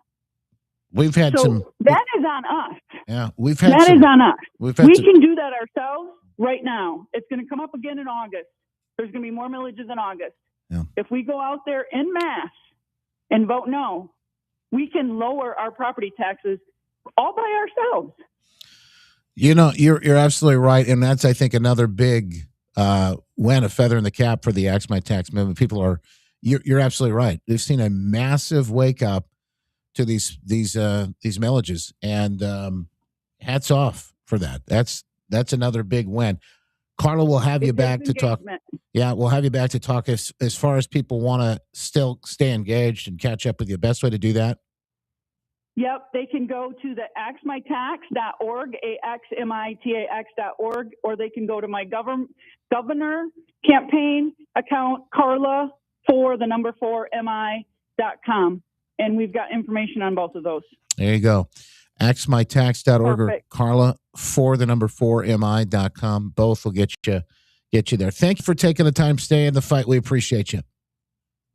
We've had that is on us. Yeah, we've had that is on us. We can do that ourselves right now. It's going to come up again in August. There's going to be more millages in August. Yeah. If we go out there en masse and vote no, we can lower our property taxes all by ourselves. You're absolutely right, and that's, I think, another big win, a feather in the cap for the Axe My Tax movement. People are, you're absolutely right. They've seen a massive wake up to these millages, and hats off for that. That's another big win. Carla, we'll have you back to talk. Yeah, we'll have you back to talk as far as people want to still stay engaged and catch up with you. Best way to do that? Yep, they can go to the axmytax.org, axmitax.org, or they can go to my governor campaign account, Carla, 4mi.com. And we've got information on both of those. There you go. axmytax.org or Perfect. Carla for the number 4mi.com. Both will get you there. Thank you for taking the time to stay in the fight. We appreciate you.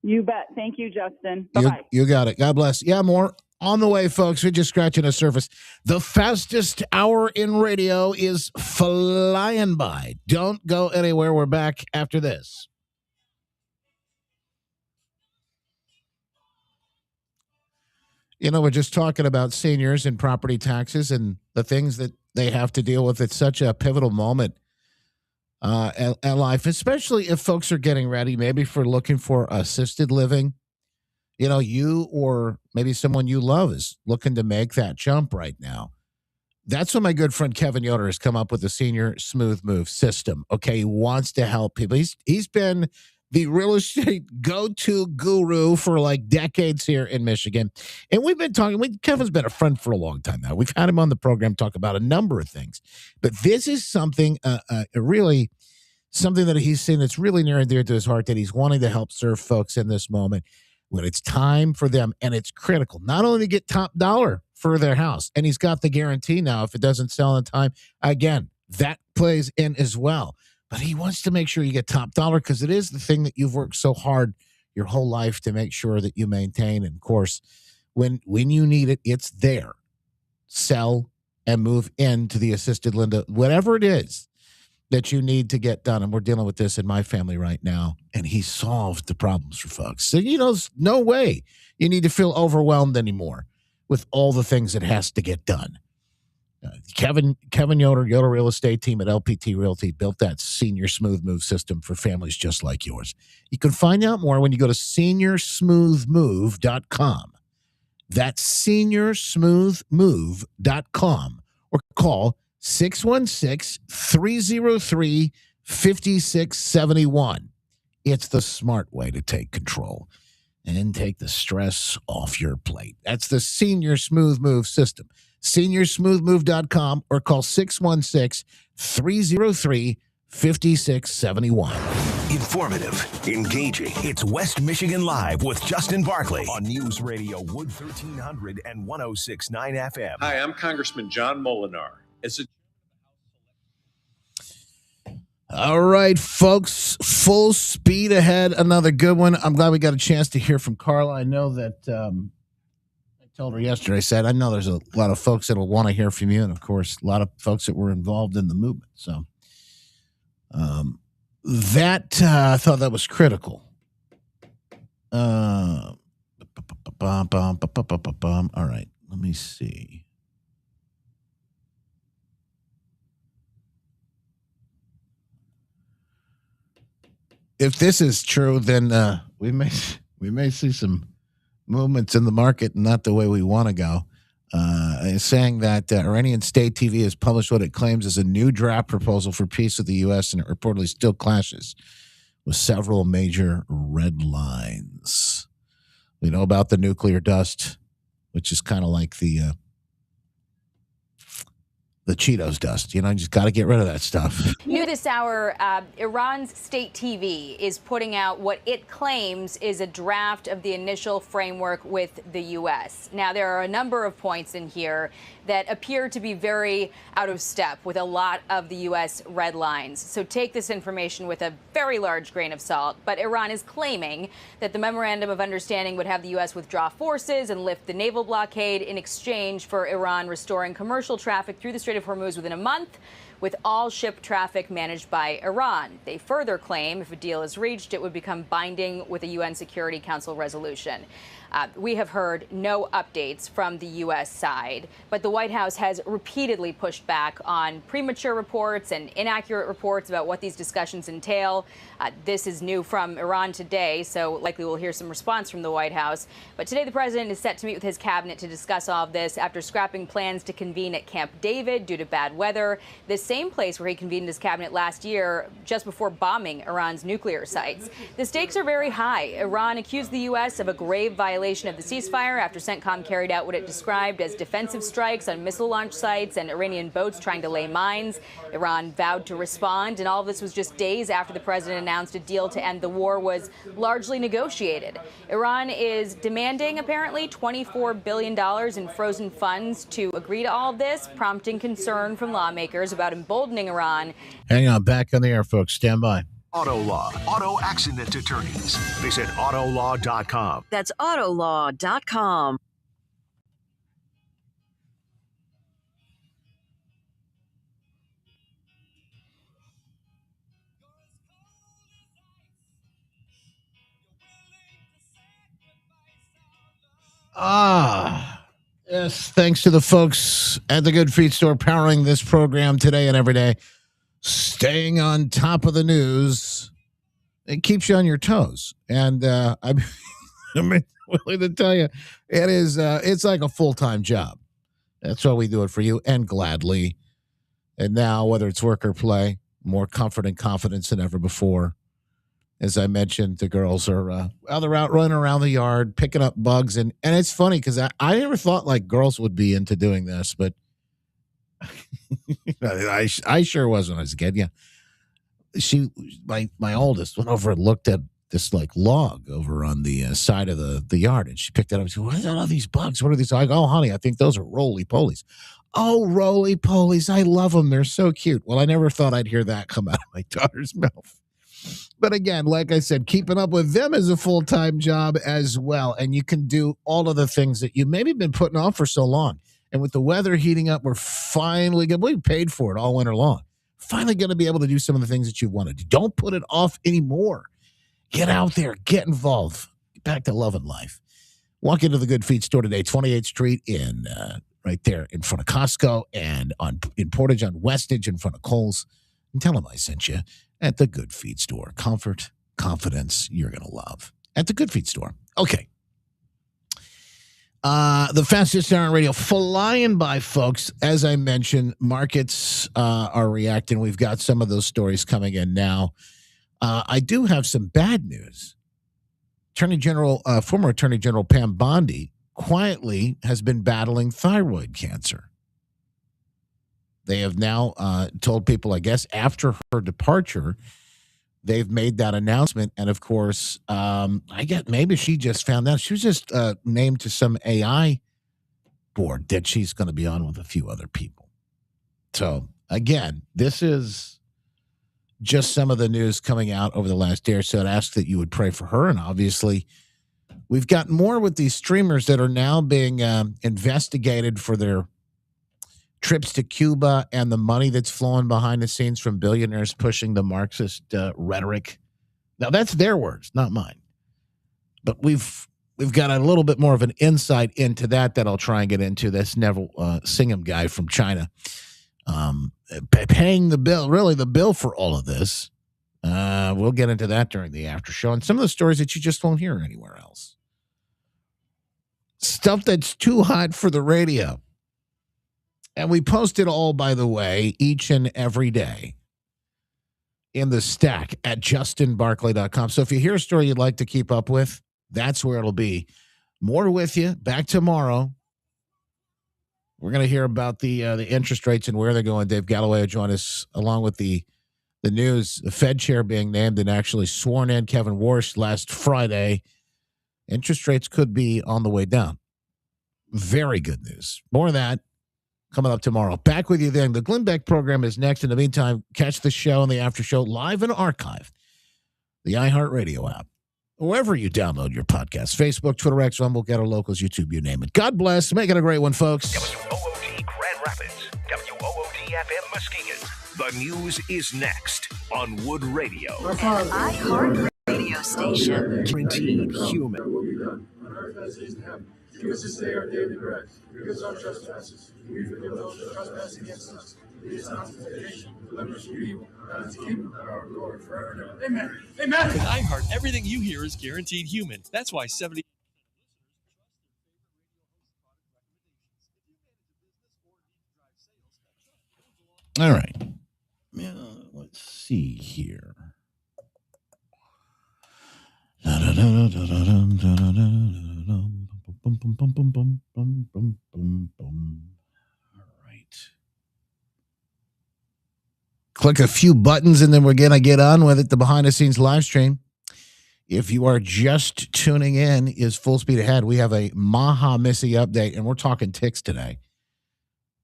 You bet. Thank you, Justin. Bye-bye. You got it. God bless. Yeah, more on the way, folks. We're just scratching the surface. The fastest hour in radio is flying by. Don't go anywhere. We're back after this. You know, we're just talking about seniors and property taxes and the things that they have to deal with. It's such a pivotal moment in life, especially if folks are getting ready, maybe for looking for assisted living. You know, you or maybe someone you love is looking to make that jump right now. That's when my good friend Kevin Yoder has come up with the Senior Smooth Move system. Okay, he wants to help people. He's been the real estate go-to guru for like decades here in Michigan. And we've been talking, Kevin's been a friend for a long time now. We've had him on the program talk about a number of things. But this is something, really something that he's seen that's really near and dear to his heart, that he's wanting to help serve folks in this moment when it's time for them. And it's critical, not only to get top dollar for their house, and he's got the guarantee now if it doesn't sell in time, again, that plays in as well. But he wants to make sure you get top dollar because it is the thing that you've worked so hard your whole life to make sure that you maintain. And of course, when you need it, it's there. Sell and move into the assisted Linda, whatever it is that you need to get done. And we're dealing with this in my family right now. And he solved the problems for folks. So, there's no way you need to feel overwhelmed anymore with all the things that has to get done. Kevin Yoder Real Estate Team at LPT Realty built that Senior Smooth Move system for families just like yours. You can find out more when you go to seniorsmoothmove.com. That's seniorsmoothmove.com or call 616-303-5671. It's the smart way to take control and take the stress off your plate. That's the Senior Smooth Move system. seniorsmoothmove.com or call 616-303-5671. Informative, engaging. It's West Michigan Live with Justin Barkley on News Radio Wood 1300 and 106.9 FM. Hi, I'm Congressman John Molinar. All right, folks, full speed ahead. Another good one. I'm glad we got a chance to hear from Carla. I know that I told her yesterday, I said, I know there's a lot of folks that will want to hear from you. And, of course, a lot of folks that were involved in the movement. So I thought that was critical. All right, let me see. If this is true, then we may see some movements in the market, not the way we want to go. Saying that Iranian state TV has published what it claims is a new draft proposal for peace with the U.S. and it reportedly still clashes with several major red lines. We know about the nuclear dust, which is kind of like the Cheetos dust. You just got to get rid of that stuff. New this hour, Iran's state TV is putting out what it claims is a draft of the initial framework with the U.S. Now, there are a number of points in here that appear to be very out of step with a lot of the U.S. red lines. So take this information with a very large grain of salt. But Iran is claiming that the memorandum of understanding would have the U.S. withdraw forces and lift the naval blockade in exchange for Iran restoring commercial traffic through the Strait of Hormuz within a month, with all ship traffic managed by Iran. They further claim if a deal is reached, it would become binding with a UN Security Council resolution. We have heard no updates from the U.S. side, but the White House has repeatedly pushed back on premature reports and inaccurate reports about what these discussions entail. This is new from Iran today, so likely we'll hear some response from the White House. But today the president is set to meet with his cabinet to discuss all of this after scrapping plans to convene at Camp David due to bad weather. This same place where he convened his cabinet last year, just before bombing Iran's nuclear sites. The stakes are very high. Iran accused the U.S. of a grave violation of the ceasefire after CENTCOM carried out what it described as defensive strikes on missile launch sites and Iranian boats trying to lay mines. Iran vowed to respond, and all of this was just days after the president announced a deal to end the war was largely negotiated. Iran is demanding, apparently, $24 billion in frozen funds to agree to all of this, prompting concern from lawmakers about emboldening Iran. Hang on, back on the air, folks. Stand by. Auto Law, auto accident attorneys. Visit autolaw.com. That's autolaw.com. Yes, thanks to the folks at the Good Feet Store powering this program today and every day. Staying on top of the news, it keeps you on your toes. And I'm willing to tell you, it's like a full-time job. That's why we do it for you, and gladly. And now, whether it's work or play, more comfort and confidence than ever before. As I mentioned, the girls are they're out running around the yard, picking up bugs. And it's funny because I never thought like girls would be into doing this, but I sure was when I was a kid. Yeah. My oldest went over and looked at this like log over on the side of the yard, and she picked it up and said, "What are all these bugs? What are these?" I go, "Oh, honey, I think those are roly-polies." "Oh, roly-polies. I love them. They're so cute." Well, I never thought I'd hear that come out of my daughter's mouth. But again, like I said, keeping up with them is a full-time job as well. And you can do all of the things that you maybe been putting off for so long. And with the weather heating up, we're finally going to, we paid for it all winter long. Finally going to be able to do some of the things that you wanted. Don't put it off anymore. Get out there, get involved. Get back to loving life. Walk into the Good Feet store today, 28th Street right there in front of Costco, and in Portage on Westage in front of Kohl's. And tell them I sent you. At the Good Feet store. Comfort, confidence, you're going to love. At the Good Feet store. Okay. The fastest hour on radio flying by, folks. As I mentioned, markets are reacting. We've got some of those stories coming in now. I do have some bad news. Former Attorney General Pam Bondi quietly has been battling thyroid cancer. They have now told people, I guess, after her departure, they've made that announcement. And of course, I get maybe she just found out. She was just named to some AI board that she's going to be on with a few other people. So again, this is just some of the news coming out over the last day or so. I'd ask that you would pray for her. And obviously, we've got more with these streamers that are now being investigated for their trips to Cuba and the money that's flowing behind the scenes from billionaires pushing the Marxist rhetoric. Now, that's their words, not mine. But we've got a little bit more of an insight into that I'll try and get into. That's Neville Singham guy from China. Paying the bill, really the bill for all of this. We'll get into that during the after show. And some of the stories that you just won't hear anywhere else. Stuff that's too hot for the radio. And we post it all, by the way, each and every day in the stack at justinbarclay.com. So if you hear a story you'd like to keep up with, that's where it'll be. More with you. Back tomorrow. We're going to hear about the interest rates and where they're going. Dave Galloway will join us along with the news. The Fed chair being named and actually sworn in, Kevin Warsh, last Friday. Interest rates could be on the way down. Very good news. More of that coming up tomorrow. Back with you then. The Glenn Beck program is next. In the meantime, catch the show and the after show live and archived. The iHeartRadio app. Wherever you download your podcast. Facebook, Twitter, X, Rumble, Ghetto Locals, YouTube, you name it. God bless. Make it a great one, folks. WOOD Grand Rapids. WOOD FM Muskegon. The news is next on Wood Radio. An iHeartRadio station. Guaranteed human. Give us this day our daily bread. Forgive us our trespasses. We forgive those who trespass against us. Lead us not into temptation. Deliver us from evil. God is the kingdom, our glory forever and ever. Amen. Amen. With iHeart, everything you hear is guaranteed human. That's why 70. All right. see here. Click a few buttons and then we're going to get on with it. The behind the scenes live stream. If you are just tuning in, is full speed ahead. We have a Maha Missy update and we're talking ticks today.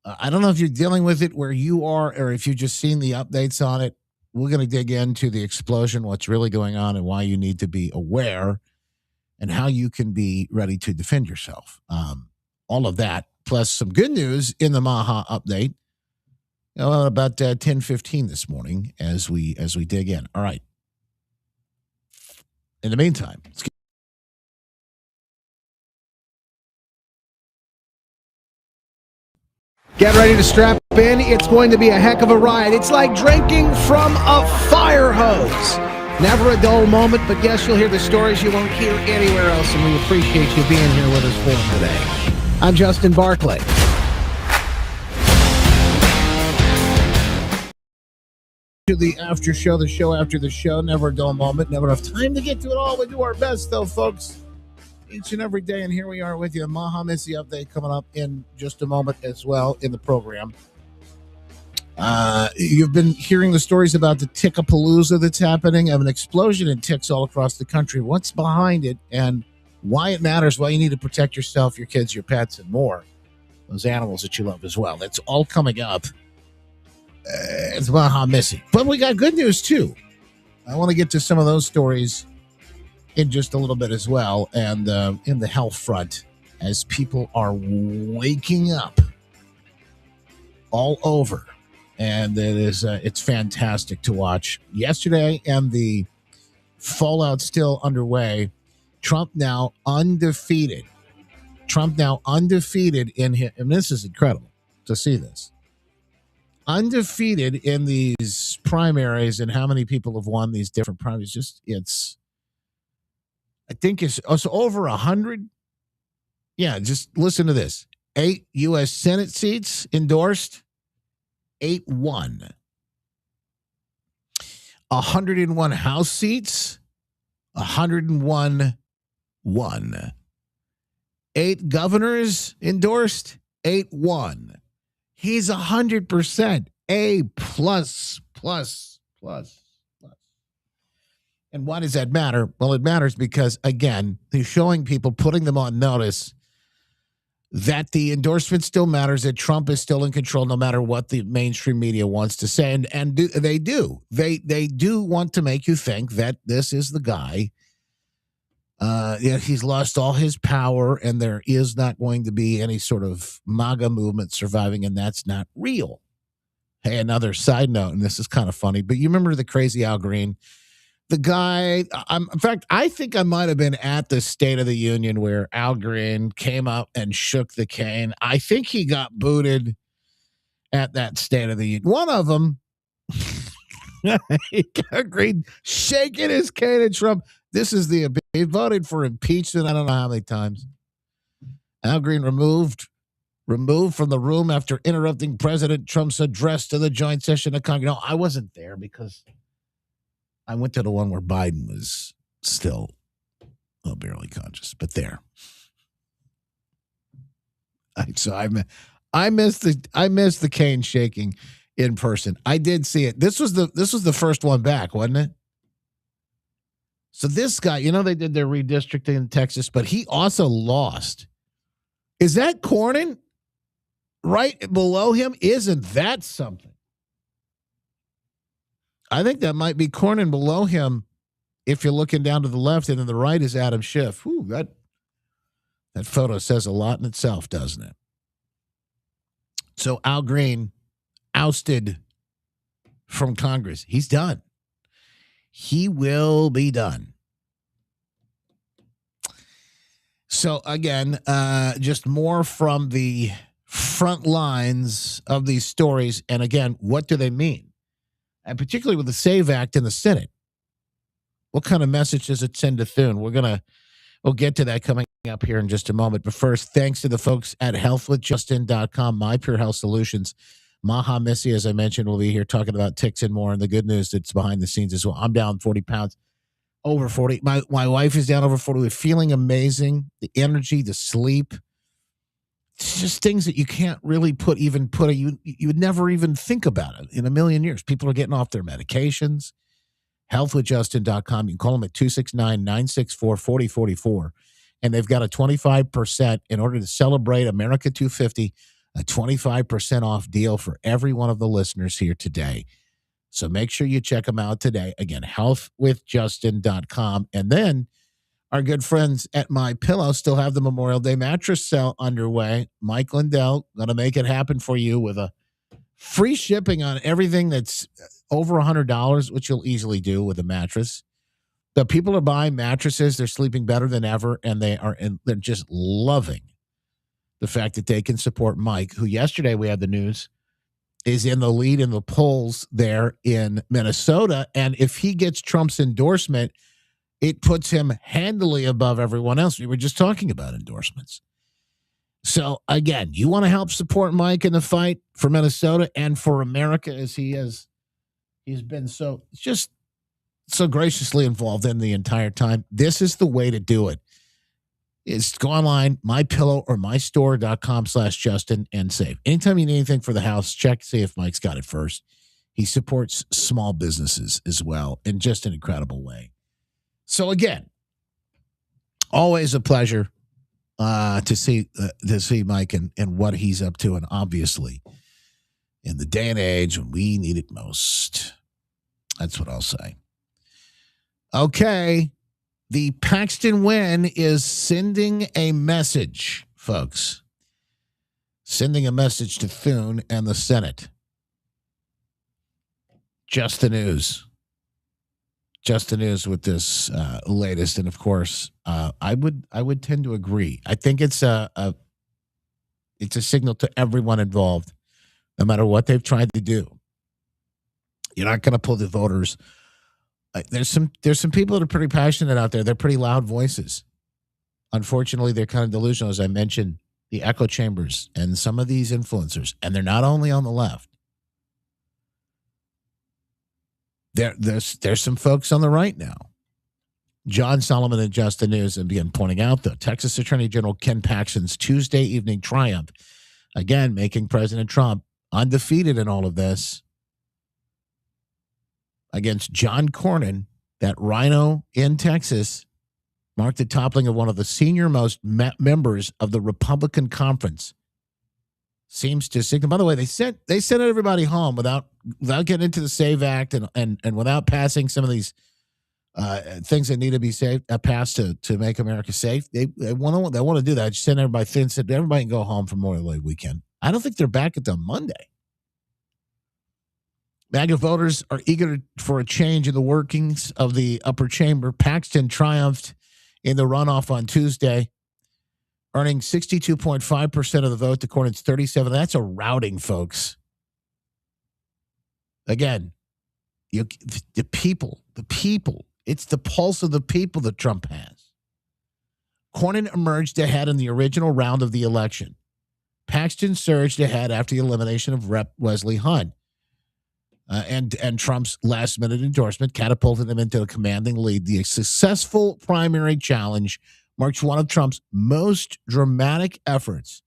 I don't know if you're dealing with it where you are or if you've just seen the updates on it. We're going to dig into the explosion, what's really going on and why you need to be aware and how you can be ready to defend yourself. All of that, plus some good news in the Maha update. About 10:15 this morning as we dig in. All right. In the meantime, let's Get ready to strap in. It's going to be a heck of a ride. It's like drinking from a fire hose. Never a dull moment, but yes, you'll hear the stories you won't hear anywhere else, and we appreciate you being here with us for them today. I'm Justin Barclay. to the after show, the show after the show. Never a dull moment, never enough time to get to it all. We do our best, though, folks, each and every day. And here we are with you. Maha Missy update coming up in just a moment as well in the program. You've been hearing the stories about the tickapalooza that's happening, of an explosion in ticks all across the country. What's behind it and why it matters, why you need to protect yourself, your kids, your pets, and more. Those animals that you love as well. That's all coming up. It's Maha Missy. But we got good news, too. I want to get to some of those stories in just a little bit as well. And in the health front, as people are waking up all over. And it's fantastic to watch. Yesterday, and the fallout still underway. Trump now undefeated. In his, and this is incredible to see this. Undefeated in these primaries, and how many people have won these different primaries. I think it's over 100. Yeah, just listen to this. 8 U.S. Senate seats endorsed. 8 won. 101 House seats. 101 won. 8 governors endorsed. 8 won. He's 100%. A plus. And why does that matter? Well, it matters because, again, he's showing people, putting them on notice that the endorsement still matters, that Trump is still in control no matter what the mainstream media wants to say. And they do want to make you think that this is the guy. He's lost all his power and there is not going to be any sort of MAGA movement surviving, and that's not real. Hey, another side note, and this is kind of funny, but you remember the crazy Al Green? The guy, in fact, I think I might have been at the State of the Union where Al Green came up and shook the cane. I think he got booted at that State of the Union. One of them, he got Green shaking his cane at Trump. This is he voted for impeachment. I don't know how many times. Al Green removed from the room after interrupting President Trump's address to the joint session of Congress. No, I wasn't there because I went to the one where Biden was still barely conscious, but there. I missed the cane shaking in person. I did see it. This was the first one back, wasn't it? So this guy, they did their redistricting in Texas, but he also lost. Is that Cornyn right below him? Isn't that something? I think that might be Cornyn below him if you're looking down to the left, and then the right is Adam Schiff. Ooh, that photo says a lot in itself, doesn't it? So Al Green ousted from Congress. He's done. He will be done. So again, just more from the front lines of these stories. And again, what do they mean? And particularly with the SAVE Act in the Senate. What kind of message does it send to Thune? We'll get to that coming up here in just a moment. But first, thanks to the folks at healthwithjustin.com, My Pure Health Solutions. Maha Missy, as I mentioned, will be here talking about ticks and more, and the good news that's behind the scenes as well. I'm down 40 pounds, over 40. My wife is down over 40. We're feeling amazing. The energy, the sleep. It's just things that you can't really you would never even think about it in a million years. People are getting off their medications. Healthwithjustin.com. You can call them at 269-964-4044. And they've got a 25% in order to celebrate America 250, a 25% off deal for every one of the listeners here today. So make sure you check them out today. Again, healthwithjustin.com. And then our good friends at My Pillow still have the Memorial Day mattress sale underway. Mike Lindell going to make it happen for you with a free shipping on everything that's over $100, which you'll easily do with a mattress. The people are buying mattresses. They're sleeping better than ever, and they're just loving the fact that they can support Mike, who yesterday we had the news is in the lead in the polls there in Minnesota. And if he gets Trump's endorsement, it puts him handily above everyone else. We were just talking about endorsements. So, again, you want to help support Mike in the fight for Minnesota and for America as he's been so graciously involved in the entire time. This is the way to do it. Is go online, MyPillow or mystore.com/Justin and save. Anytime you need anything for the house, check, see if Mike's got it first. He supports small businesses as well in just an incredible way. So again, always a pleasure to see Mike and what he's up to. And obviously, in the day and age when we need it most, that's what I'll say. Okay. The Paxton win is sending a message, folks. Sending a message to Thune and the Senate. Just the news. Just the news with this latest. And of course, I would tend to agree. I think it's a signal to everyone involved, no matter what they've tried to do. You're not going to pull the voters. There's some people that are pretty passionate out there. They're pretty loud voices. Unfortunately, they're kind of delusional, as I mentioned, the echo chambers and some of these influencers. And they're not only on the left. There's some folks on the right now. John Solomon and Just the News and began pointing out, though, Texas Attorney General Ken Paxton's Tuesday evening triumph, again, making President Trump undefeated in all of this, against John Cornyn, that rhino in Texas, marked the toppling of one of the senior-most members of the Republican conference. Seems to signal. By the way, they sent everybody home without getting into the SAVE Act and without passing some of these things that need to be passed to make America safe. They want to do that. Just send everybody thin. Said everybody can go home for Memorial Day weekend. I don't think they're back until Monday. MAGA voters are eager for a change in the workings of the upper chamber. Paxton triumphed in the runoff on Tuesday, earning 62.5% of the vote to Cornyn's 37. That's a routing, folks. Again, the people. It's the pulse of the people that Trump has. Cornyn emerged ahead in the original round of the election. Paxton surged ahead after the elimination of Rep. Wesley Hunt. And Trump's last-minute endorsement catapulted him into a commanding lead. The successful primary challenge marks one of Trump's most dramatic efforts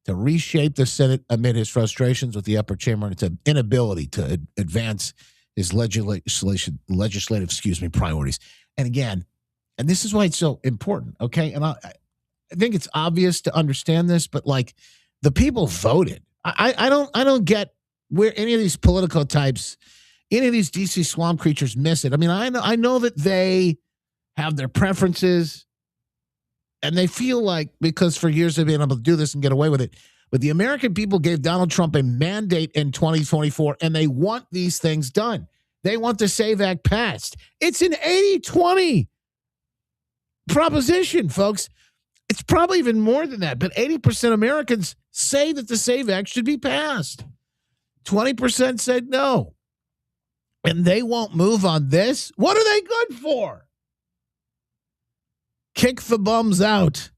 to reshape the Senate amid his frustrations with the upper chamber and its inability to advance his legislative priorities. And again, and this is why it's so important, okay? And I think it's obvious to understand this, but like the people voted. I don't get where any of these political types, any of these DC swamp creatures miss it. I mean, I know that they have their preferences and they feel like because for years they've been able to do this and get away with it. But the American people gave Donald Trump a mandate in 2024 and they want these things done. They want the SAVE Act passed. It's an 80-20 proposition, folks. It's probably even more than that, but 80% Americans say that the SAVE Act should be passed. 20% said no. And they won't move on this? What are they good for? Kick the bums out.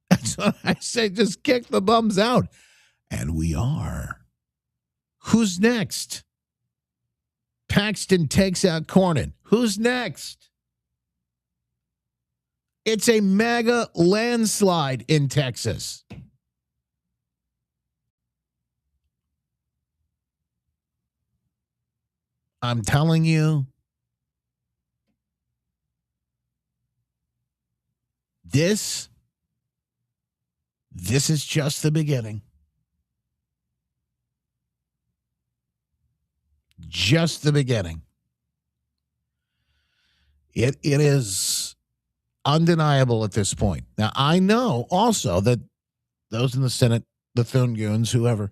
That's what I say. Just kick the bums out. And we are. Who's next? Paxton takes out Cornyn. Who's next? It's a mega landslide in Texas. I'm telling you, this is just the beginning. Just the beginning. It is undeniable at this point. Now, I know also that those in the Senate, the Thune-Goons, whoever,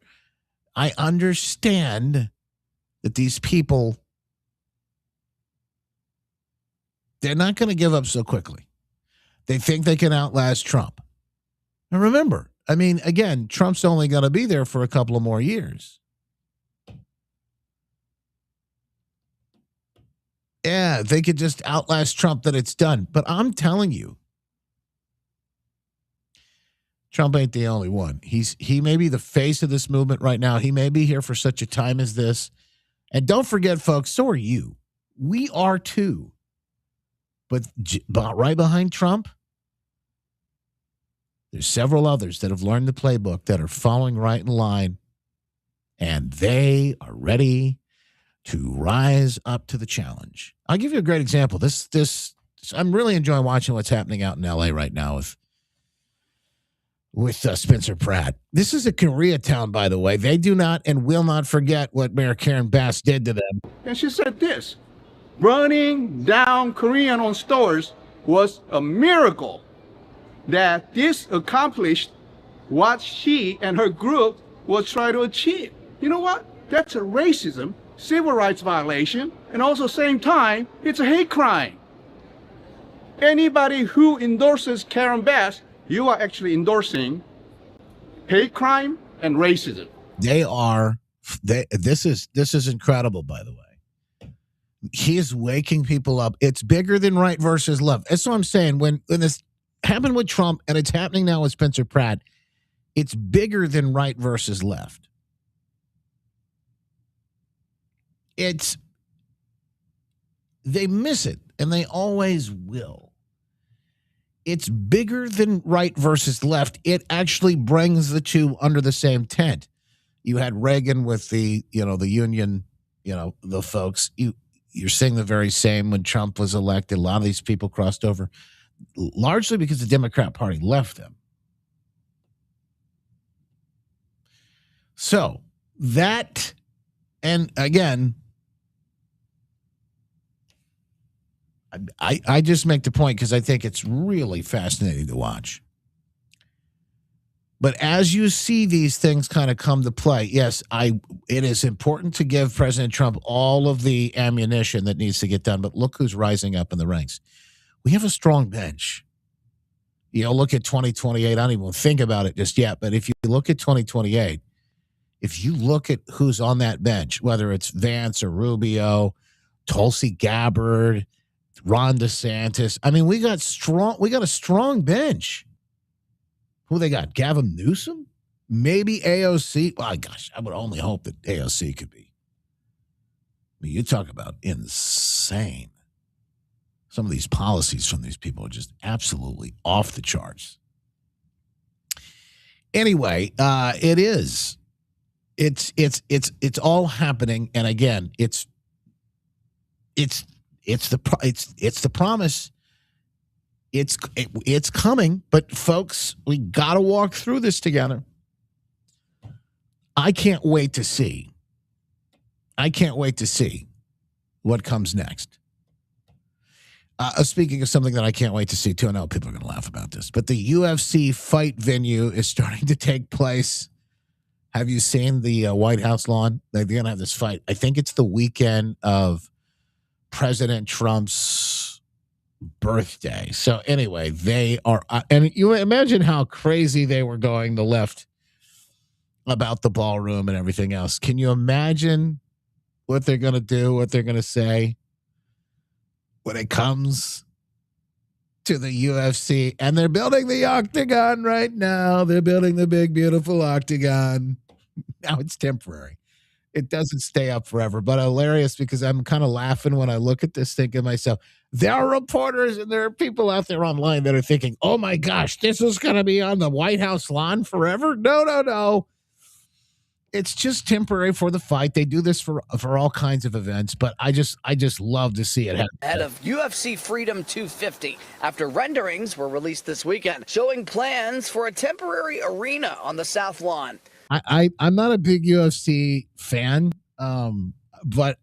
I understand that these people, they're not going to give up so quickly. They think they can outlast Trump. Now, remember, I mean, again, Trump's only going to be there for a couple of more years. Yeah, they could just outlast Trump, that it's done. But I'm telling you, Trump ain't the only one. He may be the face of this movement right now. He may be here for such a time as this. And don't forget, folks, so are you. We are too. But right behind Trump, there's several others that have learned the playbook, that are following right in line, and they are ready to rise up to the challenge. I'll give you a great example. This I'm really enjoying watching what's happening out in LA right now with Spencer Pratt. This is a Koreatown, by the way. They do not and will not forget what Mayor Karen Bass did to them. And she said this: running down Korean on stores was a miracle. That this accomplished what she and her group was trying to achieve. You know what? That's a racism, civil rights violation, and also same time, it's a hate crime. Anybody who endorses Karen Bass, you are actually endorsing hate crime and racism. This is incredible, by the way. He is waking people up. It's bigger than right versus left. That's what I'm saying. When this happened with Trump and it's happening now with Spencer Pratt, it's bigger than right versus left. They miss it, and they always will. It's bigger than right versus left. It actually brings the two under the same tent. You had Reagan with the union, the folks. You're seeing the very same when Trump was elected. A lot of these people crossed over, largely because the Democrat Party left them. So that, and again, I just make the point because I think it's really fascinating to watch. But as you see these things kind of come to play, yes, it is important to give President Trump all of the ammunition that needs to get done. But look who's rising up in the ranks. We have a strong bench. Look at 2028. I don't even think about it just yet. But if you look at 2028, if you look at who's on that bench, whether it's Vance or Rubio, Tulsi Gabbard, Ron DeSantis, I mean, we got a strong bench. Who they got? Gavin Newsom? Maybe AOC? Oh, gosh, I would only hope that AOC could be. I mean, you talk about insane. Some of these policies from these people are just absolutely off the charts. Anyway, it is. It's all happening, and again, it's the promise. It's coming, but folks, we got to walk through this together. I can't wait to see. What comes next. Speaking of something that I can't wait to see too, I know people are going to laugh about this, but the UFC fight venue is starting to take place. Have you seen the White House lawn? They're going to have this fight. I think it's the weekend of President Trump's birthday. So anyway, they are, and you imagine how crazy they were going, the left, about the ballroom and everything else. Can you imagine what they're going to do, what they're going to say when it comes to the UFC? And they're building the octagon right now. They're building the big, beautiful octagon. Now it's temporary. it doesn't stay up forever, but hilarious because I'm kind of laughing when I look at this, thinking to myself, there are reporters and there are people out there online that are thinking, oh my gosh, this is going to be on the White House lawn forever. No, no, no. It's just temporary for the fight. They do this for all kinds of events, but I just love to see it happen. Head of UFC Freedom 250 after renderings were released this weekend showing plans for a temporary arena on the South Lawn. I'm not a big UFC fan, but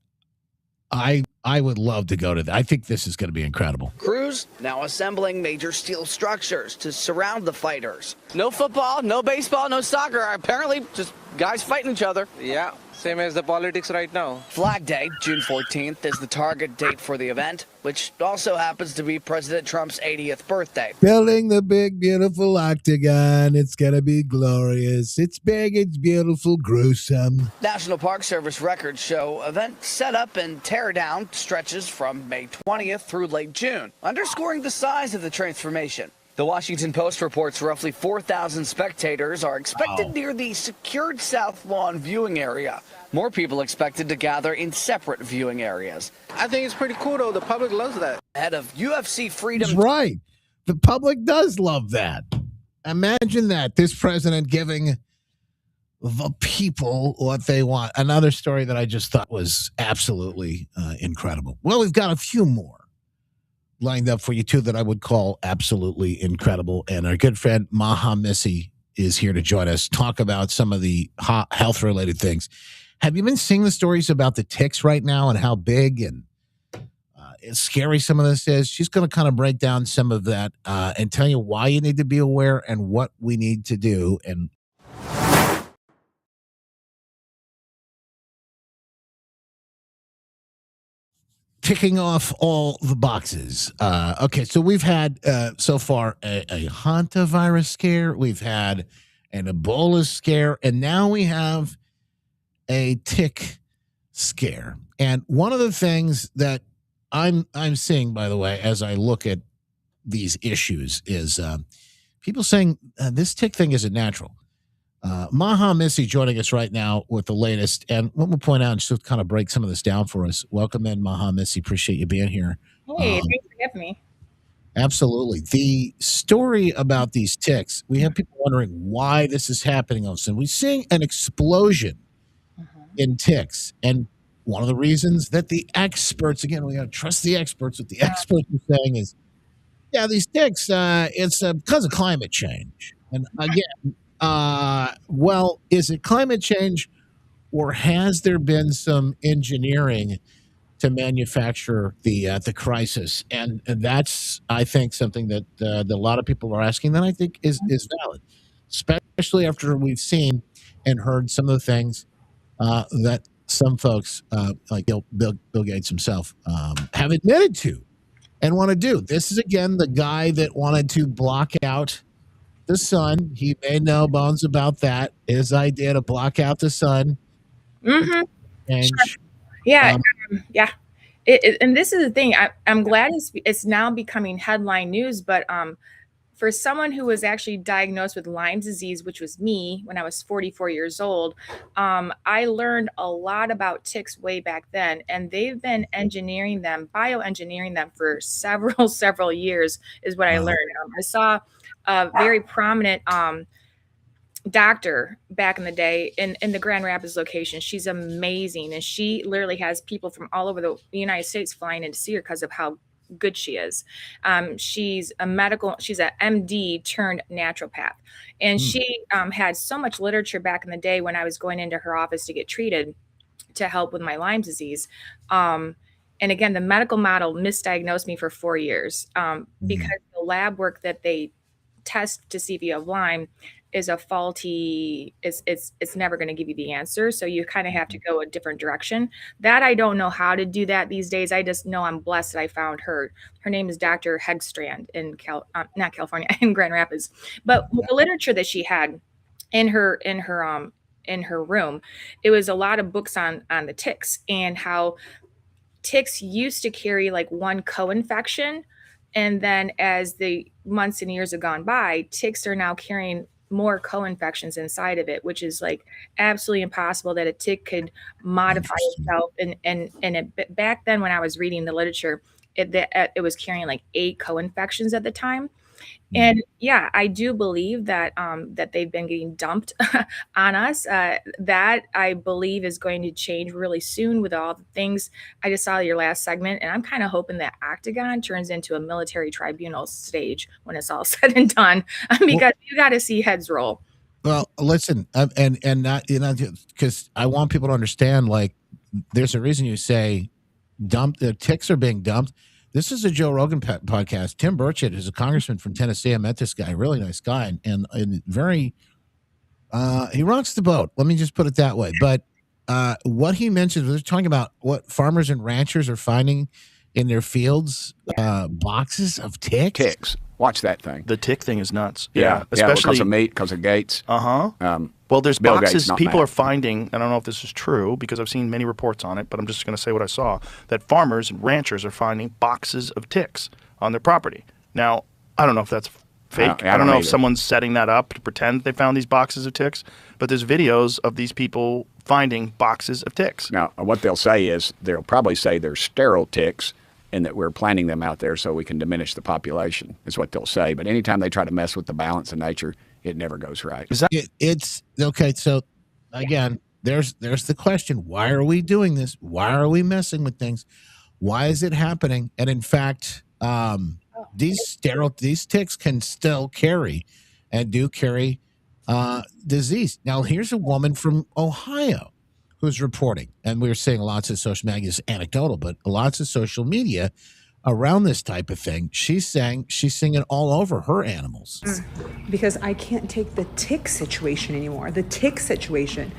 I would love to go to that. I think this is going to be incredible. Crews now assembling major steel structures to surround the fighters. No football, no baseball, no soccer. Apparently just guys fighting each other. Yeah, same as the politics right now. Flag Day, June 14th, is the target date for the event, which also happens to be President Trump's 80th birthday. Building the big, beautiful octagon. It's going to be glorious. It's big, it's beautiful, gruesome. National Park Service records show event setup and tear down stretches from May 20th through late June, underscoring the size of the transformation. The Washington Post reports roughly 4,000 spectators are expected near the secured South Lawn viewing area. More people expected to gather in separate viewing areas. I think it's pretty cool, though. The public loves that. Head of UFC Freedom. That's right. The public does love that. Imagine that. This president giving the people what they want. Another story that I just thought was absolutely incredible. Well, we've got a few more lined up for you, too, that I would call absolutely incredible. And our good friend Maha Missy is here to join us, talk about some of the health-related things. Have you been seeing the stories about the ticks right now and how big and scary some of this is? She's going to kind of break down some of that and tell you why you need to be aware and what we need to do. And ticking off all the boxes. Okay, so we've had so far a hantavirus scare, we've had an Ebola scare, and now we have a tick scare. And one of the things that I'm seeing, by the way, as I look at these issues, is people saying this tick thing isn't natural. Maha Missy joining us right now with the latest, and what we'll point out and she'll kind of break some of this down for us. Welcome in, Maha Missy. Appreciate you being here. Hey, thanks for having me. Absolutely. The story about these ticks, we have people wondering why this is happening all of a sudden. We're seeing an explosion in ticks, and one of the reasons that the experts, again, we got to trust the experts, what the experts are saying is, yeah, these ticks, it's because of climate change. And again, well, is it climate change, or has there been some engineering to manufacture the crisis? And that's, I think, something that a lot of people are asking that I think is valid, especially after we've seen and heard some of the things that some folks like Bill Gates himself have admitted to and want to do. This is, again, the guy that wanted to block out the sun. He made no bones about that. His idea to block out the sun. Mm-hmm. And sure. Yeah, yeah. And this is the thing. I'm glad it's now becoming headline news. But for someone who was actually diagnosed with Lyme disease, which was me when I was 44 years old, I learned a lot about ticks way back then, and they've been bioengineering them for several years. Is what I learned. I saw a very prominent doctor back in the day in the Grand Rapids location. She's amazing, and she literally has people from all over the United States flying in to see her because of how good she is. She's a MD turned naturopath, and she had so much literature back in the day when I was going into her office to get treated to help with my Lyme disease. And again, the medical model misdiagnosed me for 4 years because the lab work that they test to see if you have Lyme is a faulty, it's never going to give you the answer. So you kind of have to go a different direction. That I don't know how to do that these days. I just know I'm blessed that I found her. Her name is Dr. Hegstrand in not California, in Grand Rapids. But with the literature that she had in her room, it was a lot of books on the ticks and how ticks used to carry like one co-infection. And then as the months and years have gone by, ticks are now carrying more co-infections inside of it, which is like absolutely impossible that a tick could modify itself. Back then when I was reading the literature, it was carrying like 8 co-infections at the time. And yeah, I do believe that that they've been getting dumped on us. That I believe is going to change really soon with all the things. I just saw your last segment, and I'm kind of hoping that Octagon turns into a military tribunal stage when it's all said and done, because you got to see heads roll. Well, listen, and not because I want people to understand. Like, there's a reason you say dump. The ticks are being dumped. This is a Joe Rogan podcast. Tim Burchett is a congressman from Tennessee. I met this guy, really nice guy, and very. He rocks the boat. Let me just put it that way. But what he mentioned, they're talking about what farmers and ranchers are finding in their fields, boxes of ticks. Ticks. Watch that thing. The tick thing is nuts. Yeah, especially because of meat, because of Gates. Well, there's Bill boxes Gates, not people Matt. are finding. I don't know if this is true because I've seen many reports on it, but I'm just going to say what I saw. That farmers and ranchers are finding boxes of ticks on their property. Now, I don't know if that's fake. I don't know if someone's setting that up to pretend they found these boxes of ticks, but there's videos of these people finding boxes of ticks. Now, what they'll say is they'll probably say they're sterile ticks and that we're planting them out there so we can diminish the population, is what they'll say. But anytime they try to mess with the balance of nature, it never goes right. It's okay. So again, there's the question: why are we doing this? Why are we messing with things? Why is it happening? And in fact, these ticks can still carry and do carry disease. Now, here's a woman from Ohio who's reporting, and we're seeing lots of social media, it's anecdotal, but lots of social media around this type of thing. She's saying she's seeing it all over her animals. Because I can't take the tick situation anymore. The tick situation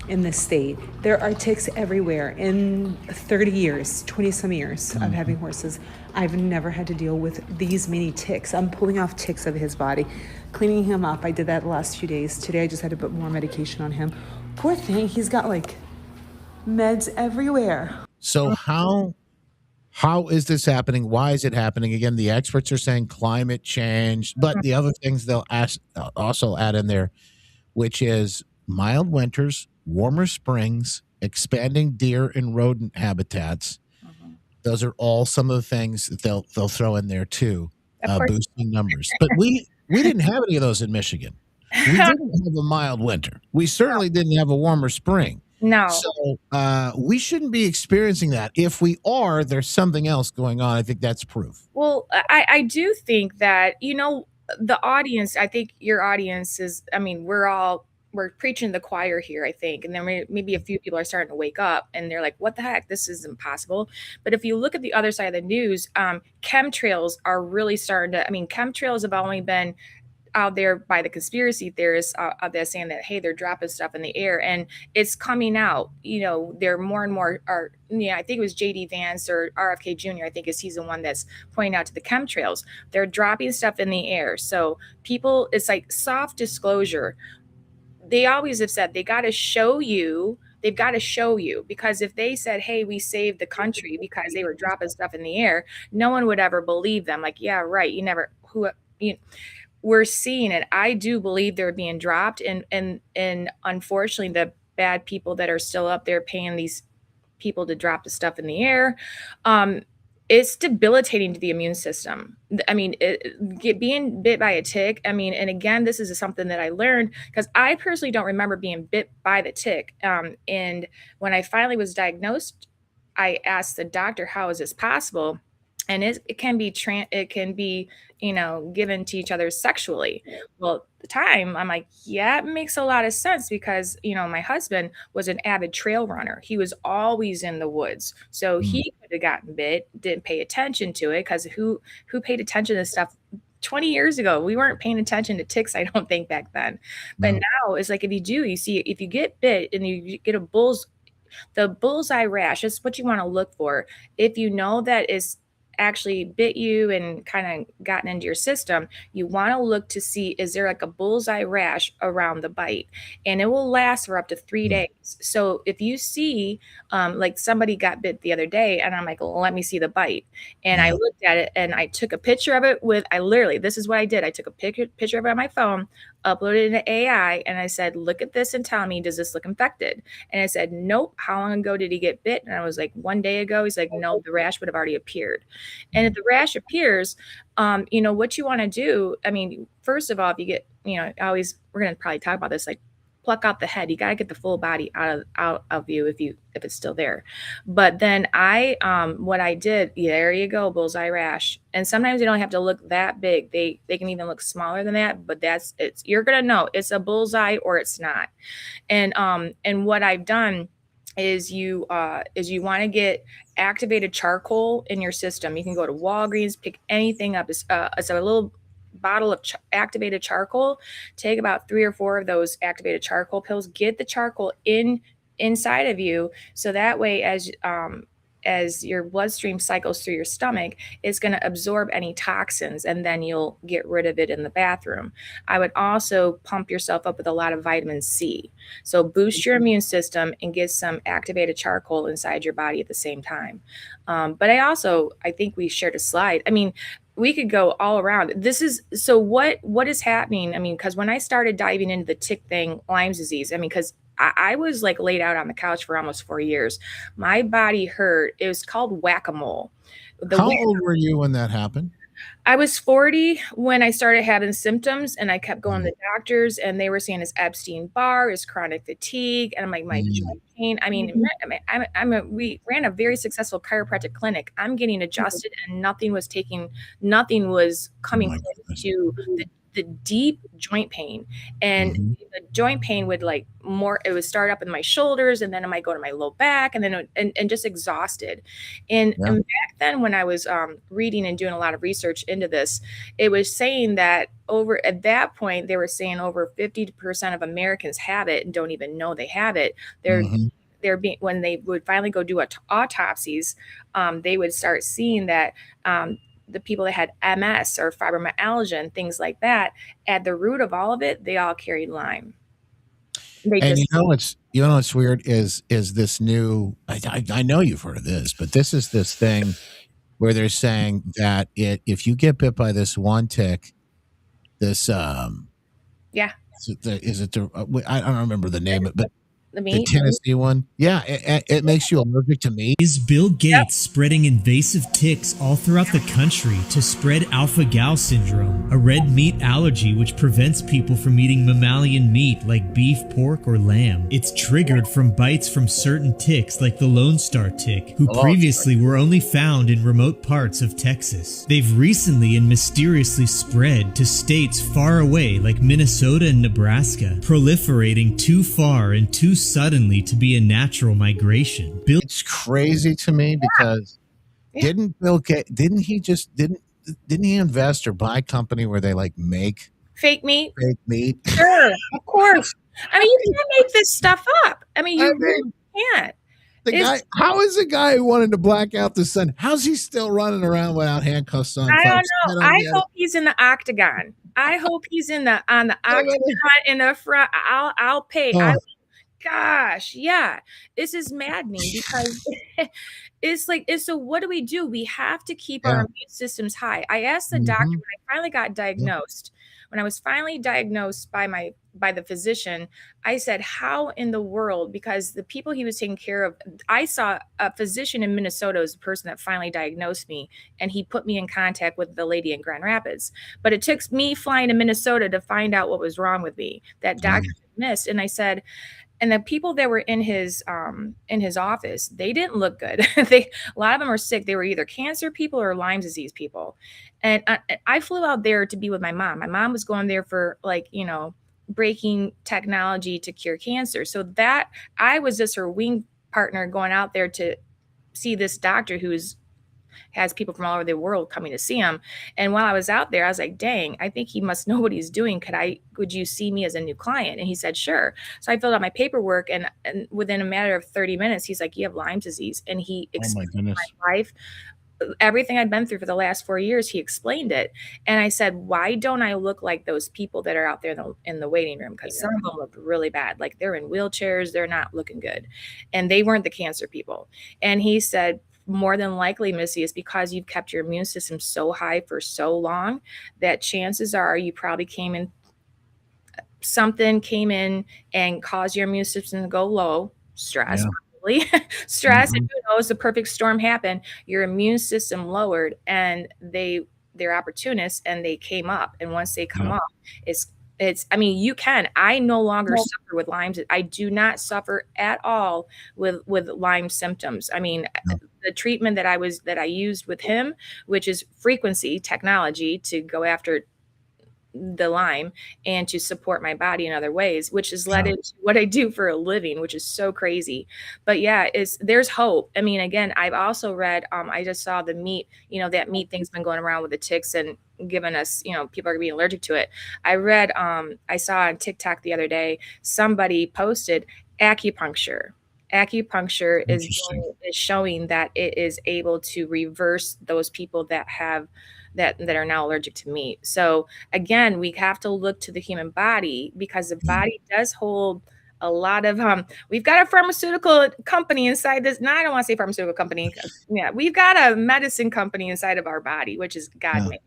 in this state. There are ticks everywhere. In 30 years, 20 some years of having horses, I've never had to deal with these many ticks. I'm pulling off ticks of his body, cleaning him up. I did that the last few days. Today I just had to put more medication on him. Poor thing, he's got like meds everywhere. So how is this happening? Why is it happening? Again, the experts are saying climate change, but the other things they'll also add in there, which is mild winters, warmer springs, expanding deer and rodent habitats. Those are all some of the things that they'll throw in there too, boosting numbers. But we didn't have any of those in Michigan. We didn't have a mild winter. We certainly didn't have a warmer spring. No. So we shouldn't be experiencing that. If we are, there's something else going on. I think that's proof. Well, I do think that, the audience, I think your audience is, we're preaching to the choir here, I think. And then maybe a few people are starting to wake up and they're like, what the heck? This is impossible. But if you look at the other side of the news, chemtrails are really starting to, chemtrails have only been out there by the conspiracy theorists out there saying that, hey, they're dropping stuff in the air, and it's coming out. There more and more are. I think it was JD Vance or RFK Jr. I think he's the one that's pointing out to the chemtrails. They're dropping stuff in the air. So people, it's like soft disclosure. They always have said they got to show you. They've got to show you, because if they said, hey, we saved the country because they were dropping stuff in the air, no one would ever believe them. Like, yeah, right. We're seeing it. I do believe they're being dropped, and unfortunately, the bad people that are still up there paying these people to drop the stuff in the air, it's debilitating to the immune system. Being bit by a tick. And again, this is something that I learned because I personally don't remember being bit by the tick. And when I finally was diagnosed, I asked the doctor, "How is this possible?" And it can be given to each other sexually. Well, at the time, I'm like, yeah, it makes a lot of sense because, my husband was an avid trail runner. He was always in the woods. So he could have gotten bit, didn't pay attention to it, because who paid attention to stuff 20 years ago? We weren't paying attention to ticks, I don't think, back then. But now it's like, if you get bit and you get the bullseye rash, is what you want to look for. If you know that is actually bit you and kind of gotten into your system, you want to look to see, is there like a bullseye rash around the bite? And it will last for up to 3 days. bites. So if you see, like somebody got bit the other day, and I'm like, well, let me see the bite. And I looked at it and I took a picture of it this is what I did. I took a picture of it on my phone, uploaded it into AI, and I said, look at this and tell me, does this look infected? And I said, nope. How long ago did he get bit? And I was like, 1 day ago. He's like, no, the rash would have already appeared. And if the rash appears, what you want to do, I mean, first of all, if you get, we're going to probably talk about this, like pluck out the head. You got to get the full body out of you if it's still there. But then what I did, there you go, bullseye rash. And sometimes they don't have to look that big. They can even look smaller than that, but you're going to know it's a bullseye or it's not. And what I've done is you want to get activated charcoal in your system. You can go to Walgreens, pick anything up. It's a little bottle of activated charcoal. Take about 3 or 4 of those activated charcoal pills. Get the charcoal inside of you, so that way, as your bloodstream cycles through your stomach, it's going to absorb any toxins, and then you'll get rid of it in the bathroom. I would also pump yourself up with a lot of vitamin C. So boost your immune system and get some activated charcoal inside your body at the same time. But I think we shared a slide. I mean, we could go all around. What is happening? I mean, because when I started diving into the tick thing, Lyme's disease, I mean, because I was like laid out on the couch for almost 4 years. My body hurt. It was called whack-a-mole. How old were you when that happened? I was 40 when I started having symptoms, and I kept going to the doctors, and they were saying it's Epstein-Barr, it's chronic fatigue, and I'm like, my joint pain. I mean, we ran a very successful chiropractic clinic. I'm getting adjusted, and nothing was coming close to the deep joint pain. And the joint pain would it would start up in my shoulders, and then it might go to my low back, and then and just exhausted. And back then, when I was reading and doing a lot of research into this, it was saying that at that point, they were saying over 50% of Americans have it and don't even know they have it. When they would finally go do autopsies, they would start seeing that the people that had MS or fibromyalgia and things like that, at the root of all of it, they all carried Lyme. What's weird is this new. I know you've heard of this, but this is this thing where they're saying that if you get bit by this one tick, this I don't remember the name of it, but the Tennessee one, it makes you allergic to meat. Is Bill Gates spreading invasive ticks all throughout the country to spread alpha-gal syndrome, a red meat allergy which prevents people from eating mammalian meat like beef, pork, or lamb? It's triggered from bites from certain ticks like the Lone Star tick, who previously were only found in remote parts of Texas. They've recently and mysteriously spread to states far away like Minnesota and Nebraska, proliferating too far and too suddenly to be a natural migration. It's crazy to me because didn't he invest or buy a company where they make fake meat? Sure, of course. I mean, you can't make this stuff up. I mean, you really can't. How is the guy who wanted to black out the sun? How's he still running around without handcuffs on? I don't know. I hope he's in the octagon. I hope he's on the octagon in the front. I'll pay. Gosh, yeah, this is maddening because so what do? We have to keep our immune systems high. I asked the doctor when I finally got diagnosed, when I was finally diagnosed by the physician, I said, how in the world, because the people he was taking care of, I saw a physician in Minnesota was the person that finally diagnosed me, and he put me in contact with the lady in Grand Rapids. But it took me flying to Minnesota to find out what was wrong with me. That doctor missed. And I said, and the people that were in his office, they didn't look good. A lot of them are sick. They were either cancer people or Lyme disease people. And I flew out there to be with my mom. My mom was going there for breaking technology to cure cancer. So that I was just her wing partner going out there to see this doctor has people from all over the world coming to see him. And while I was out there, I was like, dang, I think he must know what he's doing. Would you see me as a new client? And he said, sure. So I filled out my paperwork, and within a matter of 30 minutes, he's like, you have Lyme disease. And he explained my life everything I'd been through for the last 4 years, he explained it. And I said, why don't I look like those people that are out there in the waiting room? Because some of them look really bad. Like they're in wheelchairs, they're not looking good. And they weren't the cancer people. And he said, more than likely, Missy, is because you've kept your immune system so high for so long that chances are you probably something came in and caused your immune system to go low. Stress, probably. Stress, and who knows, the perfect storm happened. Your immune system lowered, and they're opportunists, and they came up. And once they come up, I mean, you can. I no longer suffer with Lyme's. I do not suffer at all with Lyme symptoms. I mean, the treatment that I used with him, which is frequency technology to go after the Lyme and to support my body in other ways, which has led into what I do for a living, which is so crazy. But yeah, there's hope. I mean, again, I've also read, I just saw the meat, that meat thing's been going around with the ticks and giving us, people are being allergic to it. I read, I saw on TikTok the other day, somebody posted acupuncture. Acupuncture is showing that it is able to reverse those people that are now allergic to meat. So again, we have to look to the human body because the body does hold a lot of we've got a pharmaceutical company inside this. No, I don't want to say pharmaceutical company. Yeah, we've got a medicine company inside of our body, which is God made.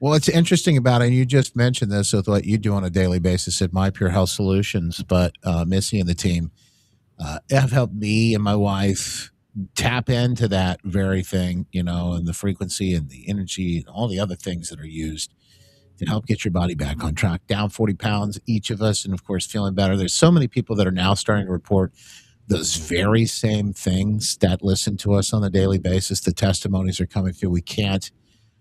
Well, it's interesting about it, and you just mentioned this with what you do on a daily basis at My Pure Health Solutions, but Missy and the team have helped me and my wife tap into that very thing, and the frequency and the energy and all the other things that are used to help get your body back on track. Down 40 pounds, each of us, and of course, feeling better. There's so many people that are now starting to report those very same things that listen to us on a daily basis. The testimonies are coming through. We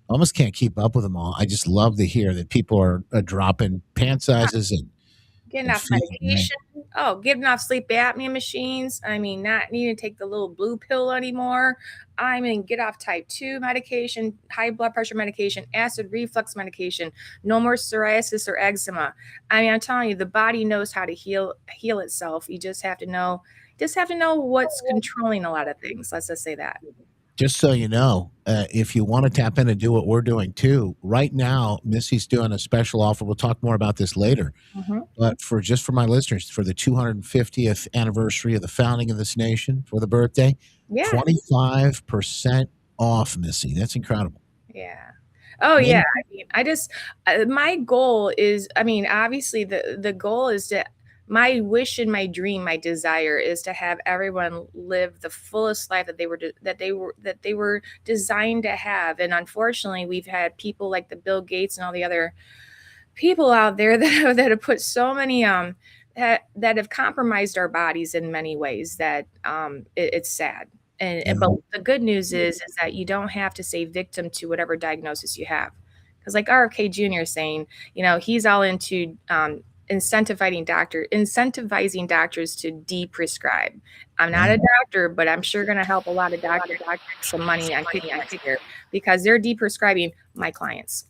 almost can't keep up with them all. I just love to hear that people are dropping pant sizes and getting off medication. Oh, getting off sleep apnea machines. I mean, not needing to take the little blue pill anymore. I mean, get off type 2 medication, high blood pressure medication, acid reflux medication, no more psoriasis or eczema. I mean, I'm telling you, the body knows how to heal itself. You just have to know what's controlling a lot of things. Let's just say that. Just so you know, if you want to tap in and do what we're doing too, right now, Missy's doing a special offer. We'll talk more about this later. But for my listeners, for the 250th anniversary of the founding of this nation, for the birthday, 25% off, Missy. That's incredible. Yeah. Oh, yeah. I mean, my goal is, obviously the goal is to, my wish and my dream, my desire is to have everyone live the fullest life that they were designed to have. And unfortunately, we've had people like the Bill Gates and all the other people out there that have put so many that have compromised our bodies in many ways that it's sad. But the good news is that you don't have to say victim to whatever diagnosis you have. Because like RFK Jr. is saying, he's all into incentivizing doctors to de-prescribe. I'm not a doctor, but I'm sure going to help a lot of doctors some money on kidney care because they're de-prescribing my clients.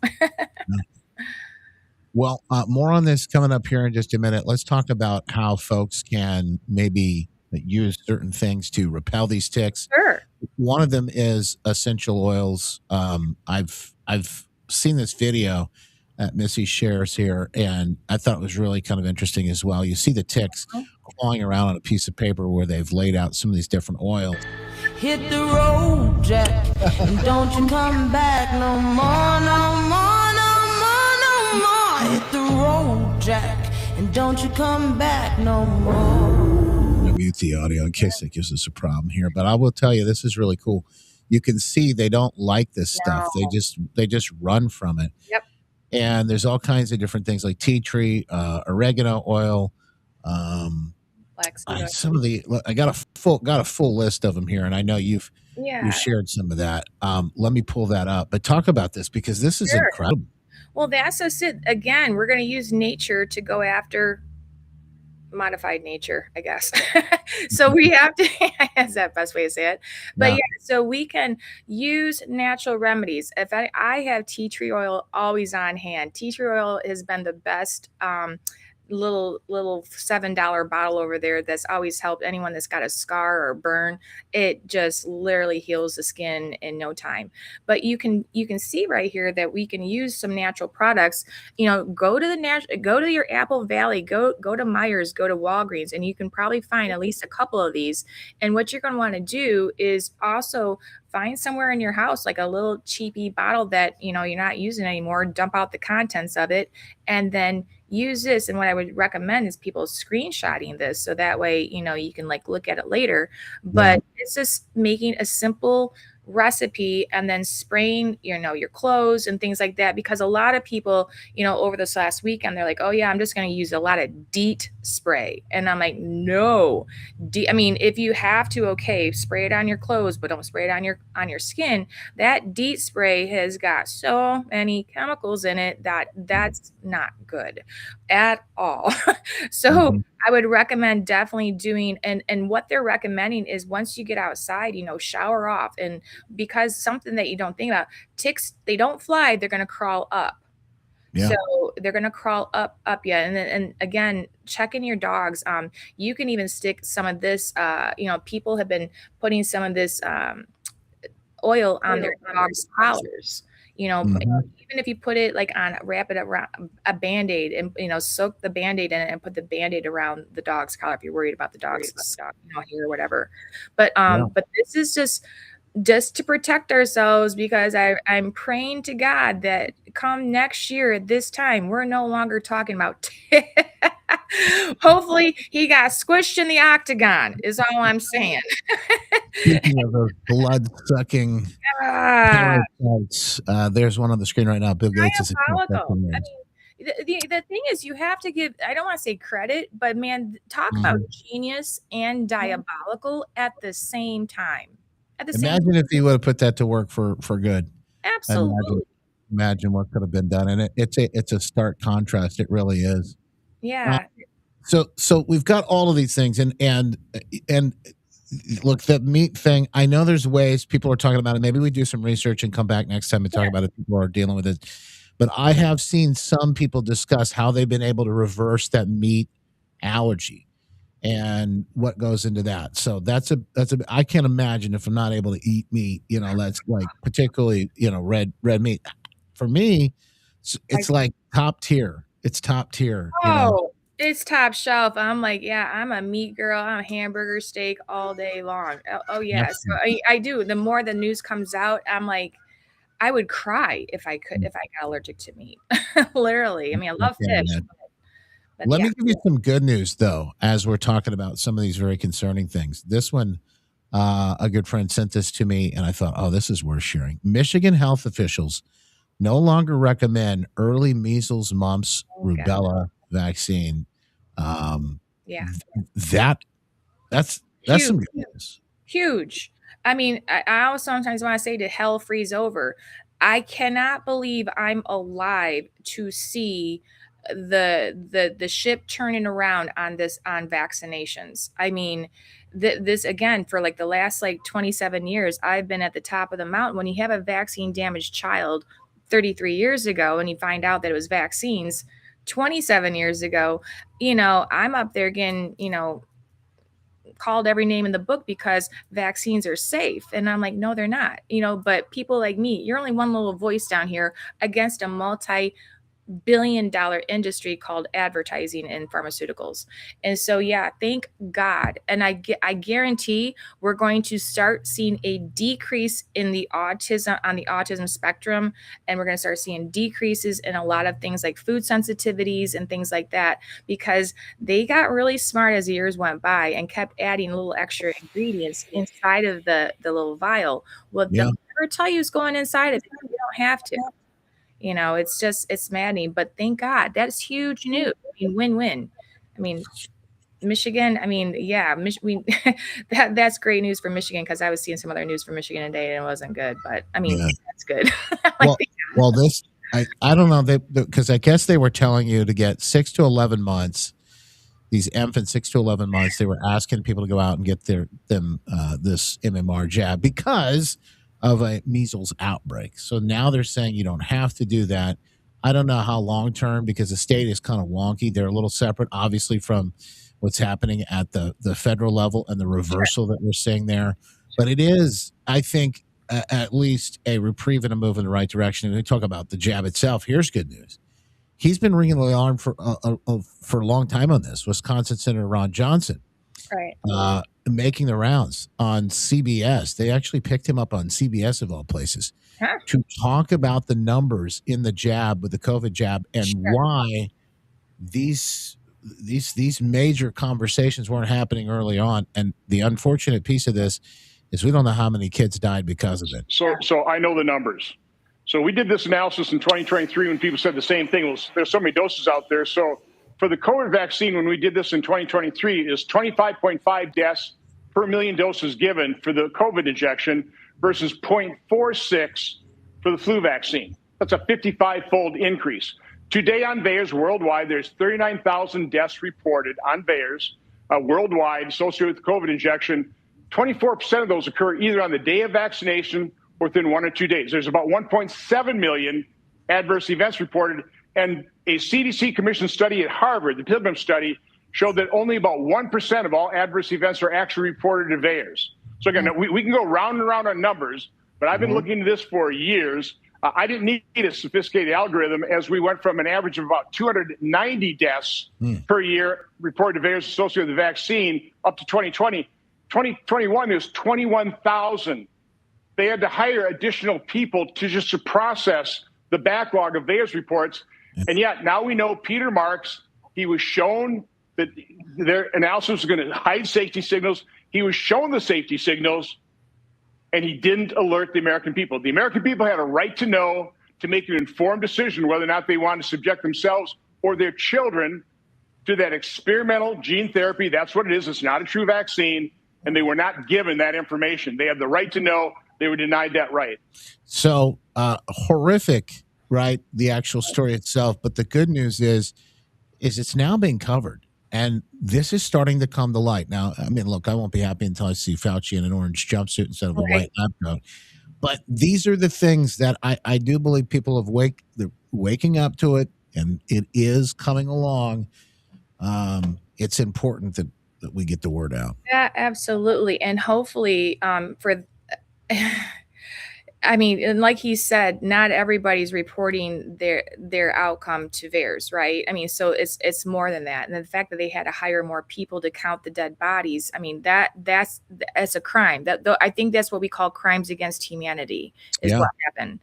Well, more on this coming up here in just a minute. Let's talk about how folks can maybe use certain things to repel these ticks. Sure. One of them is essential oils. I've seen this video that Missy shares here, and I thought it was really kind of interesting as well. You see the ticks clawing around on a piece of paper where they've laid out some of these different oils. Hit the road, Jack, and don't you come back no more, no more, no more, no more. Hit the road, Jack, and don't you come back no more. Mute the audio in case that gives us a problem here, but I will tell you, this is really cool. You can see they don't like this stuff. They just run from it. Yep. And there's all kinds of different things like tea tree, oregano oil. Some of I got a full list of them here, and I know you shared some of that. Let me pull that up. But talk about this because this is incredible. Well, that's just it. Again, we're going to use nature to go after modified nature, I guess. So we have to, that's the best way to say it. But so we can use natural remedies. If I have tea tree oil always on hand. Tea tree oil has been the best little $7 bottle over there that's always helped anyone that's got a scar or burn. It just literally heals the skin in no time. But you can see right here that we can use some natural products. Go to your Apple Valley, go to Myers, go to Walgreens, and you can probably find at least a couple of these. And what you're going to want to do is also find somewhere in your house like a little cheapy bottle that you're not using anymore, dump out the contents of it, and then use this. And what I would recommend is people screenshotting this so that way you can like look at it later. But it's just making a simple recipe and then spraying your clothes and things like that, because a lot of people over this last weekend, they're like, oh yeah, I'm just going to use a lot of DEET spray. And I'm like, no, if you have to, okay, spray it on your clothes, but don't spray it on your skin. That DEET spray has got so many chemicals in it that's not good at all. So I would recommend definitely doing, and what they're recommending is once you get outside, shower off. And because something that you don't think about, ticks, they don't fly, they're going to crawl up. Yeah. So they're going to crawl up you. And again, checking your dogs. You can even stick some of this, people have been putting some of this oil on their dogs' collars. Even if you put it like wrap it around a Band-Aid and, soak the Band-Aid in it and put the Band-Aid around the dog's collar if you're worried about the dog's hair or whatever. But this is just to protect ourselves, because I'm praying to God that come next year at this time, we're no longer talking about hopefully he got squished in the octagon is all I'm saying. Speaking of those blood-sucking parasites, there's one on the screen right now. Bill Gates is the thing is, you have to give, I don't want to say credit, but man, talk about genius and diabolical at the same time. Imagine if he would have put that to work for good. Absolutely. Imagine what could have been done. And it's a stark contrast. It really is. Yeah. So we've got all of these things, and look, that meat thing, I know there's ways people are talking about it. Maybe we do some research and come back next time and talk about it. People are dealing with it. But I have seen some people discuss how they've been able to reverse that meat allergy and what goes into that. So that's I can't imagine if I'm not able to eat meat, that's like particularly, red meat. For me, it's like top tier. It's top tier. It's top shelf. I'm like, yeah, I'm a meat girl. I'm a hamburger, steak all day long. Oh yeah. So I do. The more the news comes out, I'm like, I would cry if I got allergic to meat. Literally. I love fish. Let me give you some good news, though, as we're talking about some of these very concerning things. This one, a good friend sent this to me, and I thought, oh, this is worth sharing. Michigan health officials no longer recommend early measles, mumps, rubella vaccine. That's some good news. Huge. I always sometimes want to say, did hell freeze over? I cannot believe I'm alive to see the ship turning around on vaccinations. This again, for like the last 27 years, I've been at the top of the mountain. When you have a vaccine damaged child 33 years ago and you find out that it was vaccines 27 years ago, I'm up there getting, called every name in the book because vaccines are safe. And I'm like, no, they're not, but people like me, you're only one little voice down here against a multi-billion-dollar industry called advertising and pharmaceuticals. And so, yeah, thank God. And I guarantee we're going to start seeing a decrease in the autism spectrum. And we're going to start seeing decreases in a lot of things like food sensitivities and things like that, because they got really smart as the years went by and kept adding little extra ingredients inside of the little vial. Well, they'll never tell you what's going inside of it. You don't have to. It's maddening, but thank God, that's huge news. Win-win. Michigan, that's great news for Michigan, because I was seeing some other news from Michigan today and it wasn't good, but that's good. This, I don't know, because I guess they were telling you to get 6 to 11 months, these infants 6 to 11 months, they were asking people to go out and get this MMR jab because of a measles outbreak. So now they're saying you don't have to do that. I don't know how long term, because the state is kind of wonky. They're a little separate, obviously, from what's happening at the federal level and the reversal that we're seeing there. But it is, I think, at least a reprieve and a move in the right direction. And we talk about the jab itself. Here's good news. He's been ringing the alarm for a long time on this. Wisconsin Senator Ron Johnson, Right. making the rounds on CBS. They actually picked him up on CBS of all places to talk about the numbers in the jab, with the COVID jab, and why these major conversations weren't happening early on. And the unfortunate piece of this is we don't know how many kids died because of it. So I know the numbers. So we did this analysis in 2023 when people said the same thing. Well, there's so many doses out there. So for the COVID vaccine, when we did this in 2023, is 25.5 deaths per million doses given for the COVID injection versus 0.46 for the flu vaccine. That's a 55-fold increase. Today on VAERS worldwide, there's 39,000 deaths reported on VAERS worldwide associated with the COVID injection. 24% of those occur either on the day of vaccination or within 1 or 2 days. There's about 1.7 million adverse events reported. And a CDC commission study at Harvard, the Pilgrim study, showed that only about 1% of all adverse events are actually reported to VAERS. So again, we can go round and round on numbers, but I've been looking into this for years. I didn't need a sophisticated algorithm, as we went from an average of about 290 deaths per year reported to VAERS associated with the vaccine up to 2020. 2021, there's 21,000. They had to hire additional people to process the backlog of VAERS reports. And yet now we know Peter Marks, he was shown that their analysis was going to hide safety signals. He was shown the safety signals, and he didn't alert the American people. The American people had a right to know, to make an informed decision whether or not they want to subject themselves or their children to that experimental gene therapy. That's what it is. It's not a true vaccine, and they were not given that information. They had the right to know. They were denied that right. So horrific, right? The actual story itself. But the good news is it's now being covered. And this is starting to come to light. Now, I mean, look, I won't be happy until I see Fauci in an orange jumpsuit instead of a white lab coat. But these are the things that I do believe people they're waking up to it, and it is coming along. It's important that we get the word out. Yeah, absolutely. And hopefully I mean, and like he said, not everybody's reporting their outcome to VAERS, right? I mean, so it's more than that. And the fact that they had to hire more people to count the dead bodies, I mean, that's a crime. I think that's what we call crimes against humanity is what happened.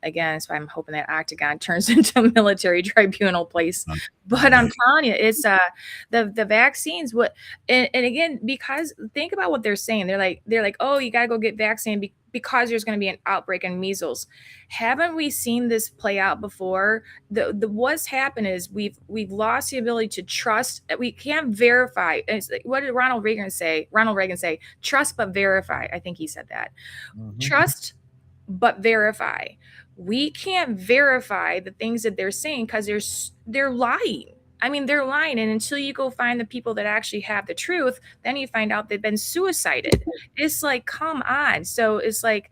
Again, so I'm hoping that Octagon turns into a military tribunal place. But I'm telling you, it's the vaccines. And again, because think about what they're saying. They're like, oh, you got to go get vaccinated because there's going to be an outbreak in measles. Haven't we seen this play out before? What's happened is we've lost the ability to trust. We can't verify. It's like, what did Ronald Reagan say? Trust but verify. I think he said that. Trust but verify. We can't verify the things that they're saying because they're lying. I mean, they're lying. And until you go find the people that actually have the truth, then you find out they've been suicided. It's like, come on. So it's like,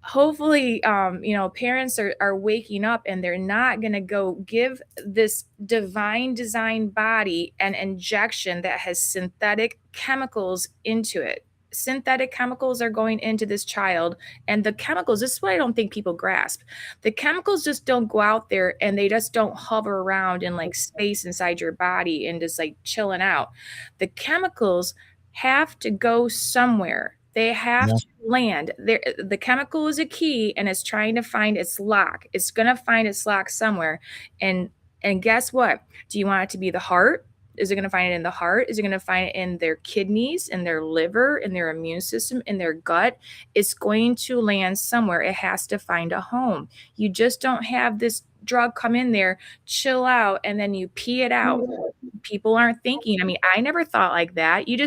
hopefully, parents are waking up, and they're not going to go give this divine design body an injection that has synthetic chemicals into it. Synthetic chemicals are going into this child, and the chemicals, this is what I don't think people grasp. The chemicals just don't go out there and they just don't hover around in like space inside your body and just like chilling out. The chemicals have to go somewhere. They have to land. The chemical is a key, and it's trying to find its lock. It's going to find its lock somewhere. And guess what? Do you want it to be the heart? Is it going to find it in the heart? Is it going to find it in their kidneys, in their liver, in their immune system, in their gut? It's going to land somewhere. It has to find a home. You just don't have this drug come in there, chill out, and then you pee it out. People aren't thinking. I mean, I never thought like that. You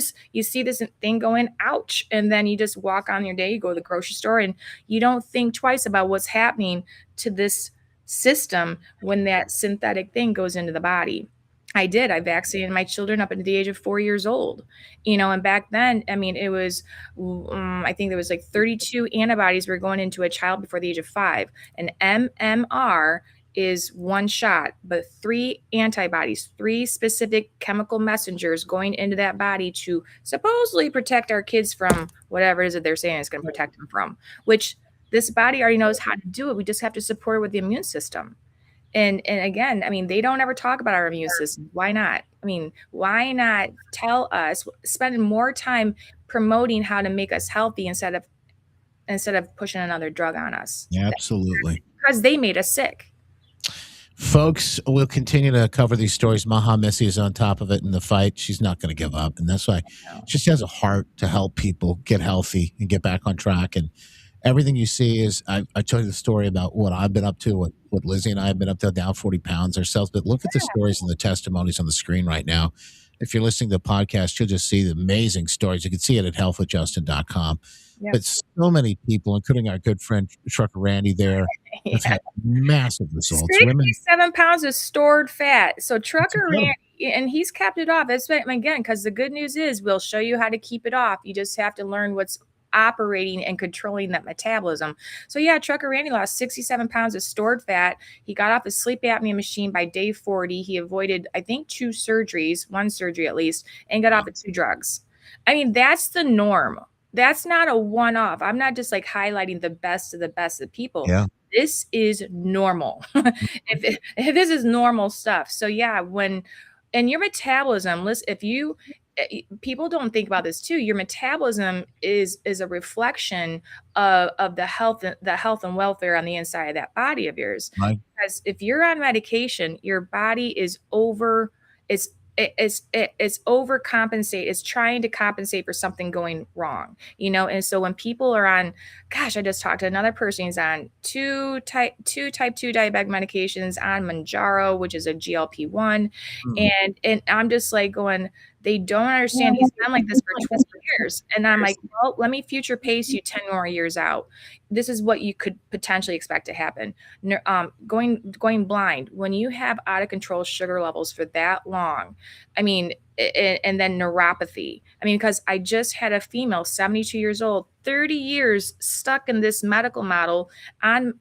see this thing going, ouch, and then you just walk on your day, you go to the grocery store, and you don't think twice about what's happening to this system when that synthetic thing goes into the body. I did. I vaccinated my children up until the age of 4 years old, and back then, I mean, it was, I think there was like 32 antibodies were going into a child before the age of 5. An MMR is one shot, but 3 antibodies, 3 specific chemical messengers going into that body to supposedly protect our kids from whatever it is that they're saying it's going to protect them from, which this body already knows how to do it. We just have to support it with the immune system. And again, I mean, they don't ever talk about our immune system. Why not? I mean, why not tell us, spending more time promoting how to make us healthy instead of pushing another drug on us? Absolutely. Because they made us sick. Folks, we'll continue to cover these stories. Maha Messi is on top of it in the fight. She's not going to give up. And that's why she has a heart to help people get healthy and get back on track. And everything you see is, I told you the story about what I've been up to, what Lizzie and I have been up to, down 40 pounds ourselves. But look at the stories and the testimonies on the screen right now. If you're listening to the podcast, you'll just see the amazing stories. You can see it at healthwithjustin.com. Yep. But so many people, including our good friend Trucker Randy there, have had massive results. 67 pounds of stored fat. So Trucker Randy, and he's kept it off. That's what, again, because the good news is we'll show you how to keep it off. You just have to learn what's operating and controlling that metabolism. So yeah, Trucker Randy lost 67 pounds of stored fat. He got off the sleep apnea machine by day 40. He avoided, I think, 2 surgeries, 1 surgery at least, and got off of 2 drugs. I mean, that's the norm. That's not a one-off. I'm not just like highlighting the best of people. Yeah. This is normal. if this is normal stuff. So yeah, and your metabolism, listen, if you people don't think about this too. Your metabolism is a reflection of the health and welfare on the inside of that body of yours. Right. Because if you're on medication, your body is it's overcompensate. It's trying to compensate for something going wrong, And so when people are on, gosh, I just talked to another person who's on 2 type 2 diabetic medications on Manjaro, which is a GLP-1. And I'm just like going, they don't understand. He's been like this for 20 years. And I'm like, well, let me future pace you 10 more years out. This is what you could potentially expect to happen. Going blind. When you have out of control sugar levels for that long, I mean, and then neuropathy. I mean, because I just had a female, 72 years old, 30 years stuck in this medical model on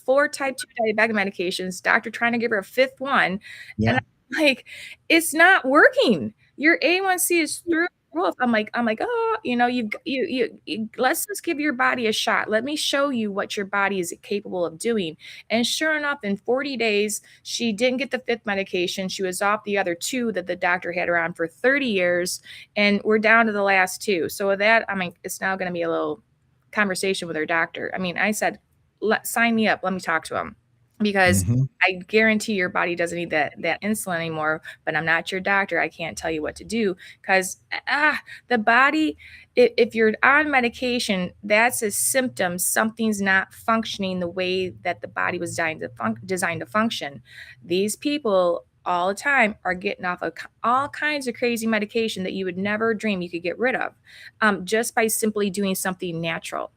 4 type 2 diabetic medications, doctor trying to give her a 5th one. Yeah. And I'm like, it's not working. Your A1C is through the roof. I'm like, oh, you let's just give your body a shot. Let me show you what your body is capable of doing. And sure enough, in 40 days, she didn't get the 5th medication. She was off the other 2 that the doctor had her on for 30 years. And we're down to the last 2. So with that, I mean, it's now going to be a little conversation with her doctor. I mean, I said, sign me up. Let me talk to him. Because I guarantee your body doesn't need that insulin anymore, but I'm not your doctor. I can't tell you what to do because the body, if you're on medication, that's a symptom. Something's not functioning the way that the body was designed to function. These people all the time are getting off of all kinds of crazy medication that you would never dream you could get rid of just by simply doing something natural,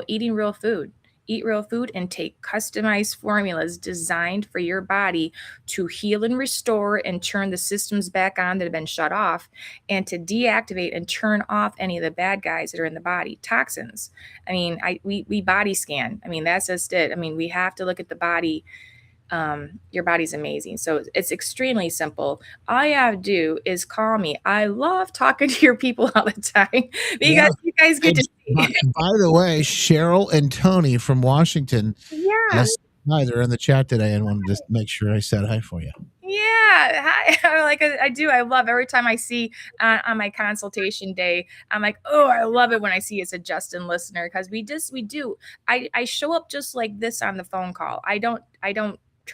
eating real food. Eat real food and take customized formulas designed for your body to heal and restore and turn the systems back on that have been shut off and to deactivate and turn off any of the bad guys that are in the body, toxins. I mean, we body scan. I mean, that's just it. I mean, we have to look at the body. Your body's amazing. So it's extremely simple. All you have to do is call me. I love talking to your people all the time because you guys get to see. By the way, Cheryl and Tony from Washington. Yeah. Hi, they're in the chat today and wanted to make sure I said hi for you. Yeah, hi. Like I do. I love every time I see on my consultation day. I'm like, oh, I love it when I see it's a Justin listener because we do. I show up just like this on the phone call. I don't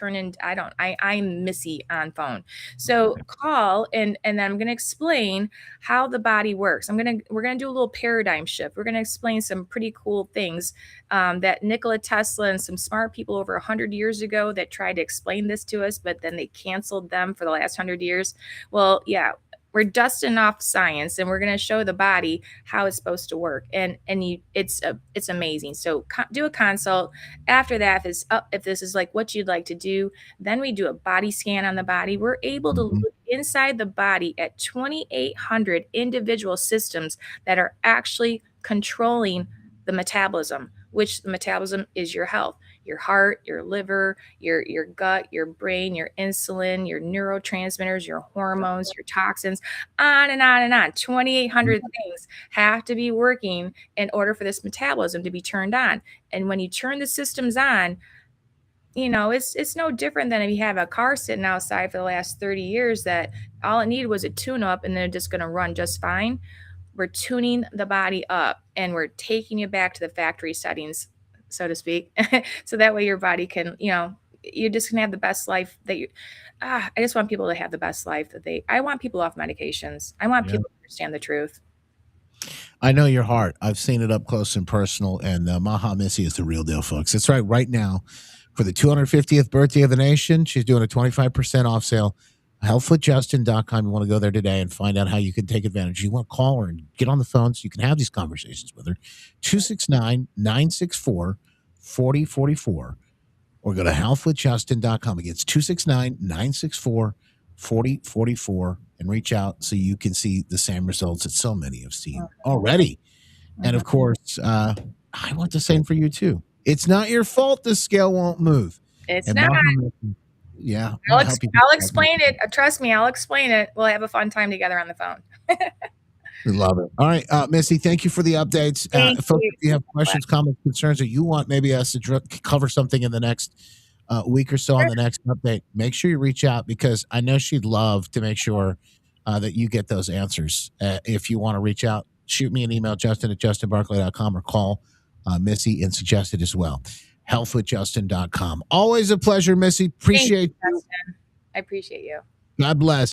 I'm Missy on phone. So call and then I'm going to explain how the body works. We're going to do a little paradigm shift. We're going to explain some pretty cool things that Nikola Tesla and some smart people over 100 years ago that tried to explain this to us, but then they canceled them for the last 100 years. Well, yeah, we're dusting off science and we're going to show the body how it's supposed to work. And it's amazing. So do a consult. After that, if this is like what you'd like to do, then we do a body scan on the body. We're able to look inside the body at 2,800 individual systems that are actually controlling the metabolism, which the metabolism is your health. your heart, your liver, your gut, your brain, your insulin, your neurotransmitters, your hormones, your toxins, on and on and on. 2,800 things have to be working in order for this metabolism to be turned on. And when you turn the systems on, it's no different than if you have a car sitting outside for the last 30 years that all it needed was a tune up and they're just going to run just fine. We're tuning the body up and we're taking you back to the factory settings, so to speak. So that way your body can, you're just going to have the best life that I just want people to have the best life I want people off medications. I want people to understand the truth. I know your heart. I've seen it up close and personal, and Maha Missy is the real deal, folks. That's right. Right now, for the 250th birthday of the nation, she's doing a 25% off sale. Healthwithjustin.com. You want to go there today and find out how you can take advantage. You want to call her and get on the phone so you can have these conversations with her. 269-964-4044. Or go to healthwithjustin.com. Again, it's 269-964-4044. And reach out so you can see the same results that so many have seen already. And of course, I want the same for you too. It's not your fault the scale won't move. It's and not. Yeah. I'll explain it. Trust me, I'll explain it. We'll have a fun time together on the phone. We love it. All right, Missy, thank you for the updates. Folks, if you have questions, comments, concerns, or you want maybe us to cover something in the next week or so on the next update, make sure you reach out because I know she'd love to make sure that you get those answers. If you want to reach out, shoot me an email, justin@justinbarclay.com, or call Missy and suggest it as well. Healthwithjustin.com. Always a pleasure, Missy. Appreciate you. I appreciate you. God bless.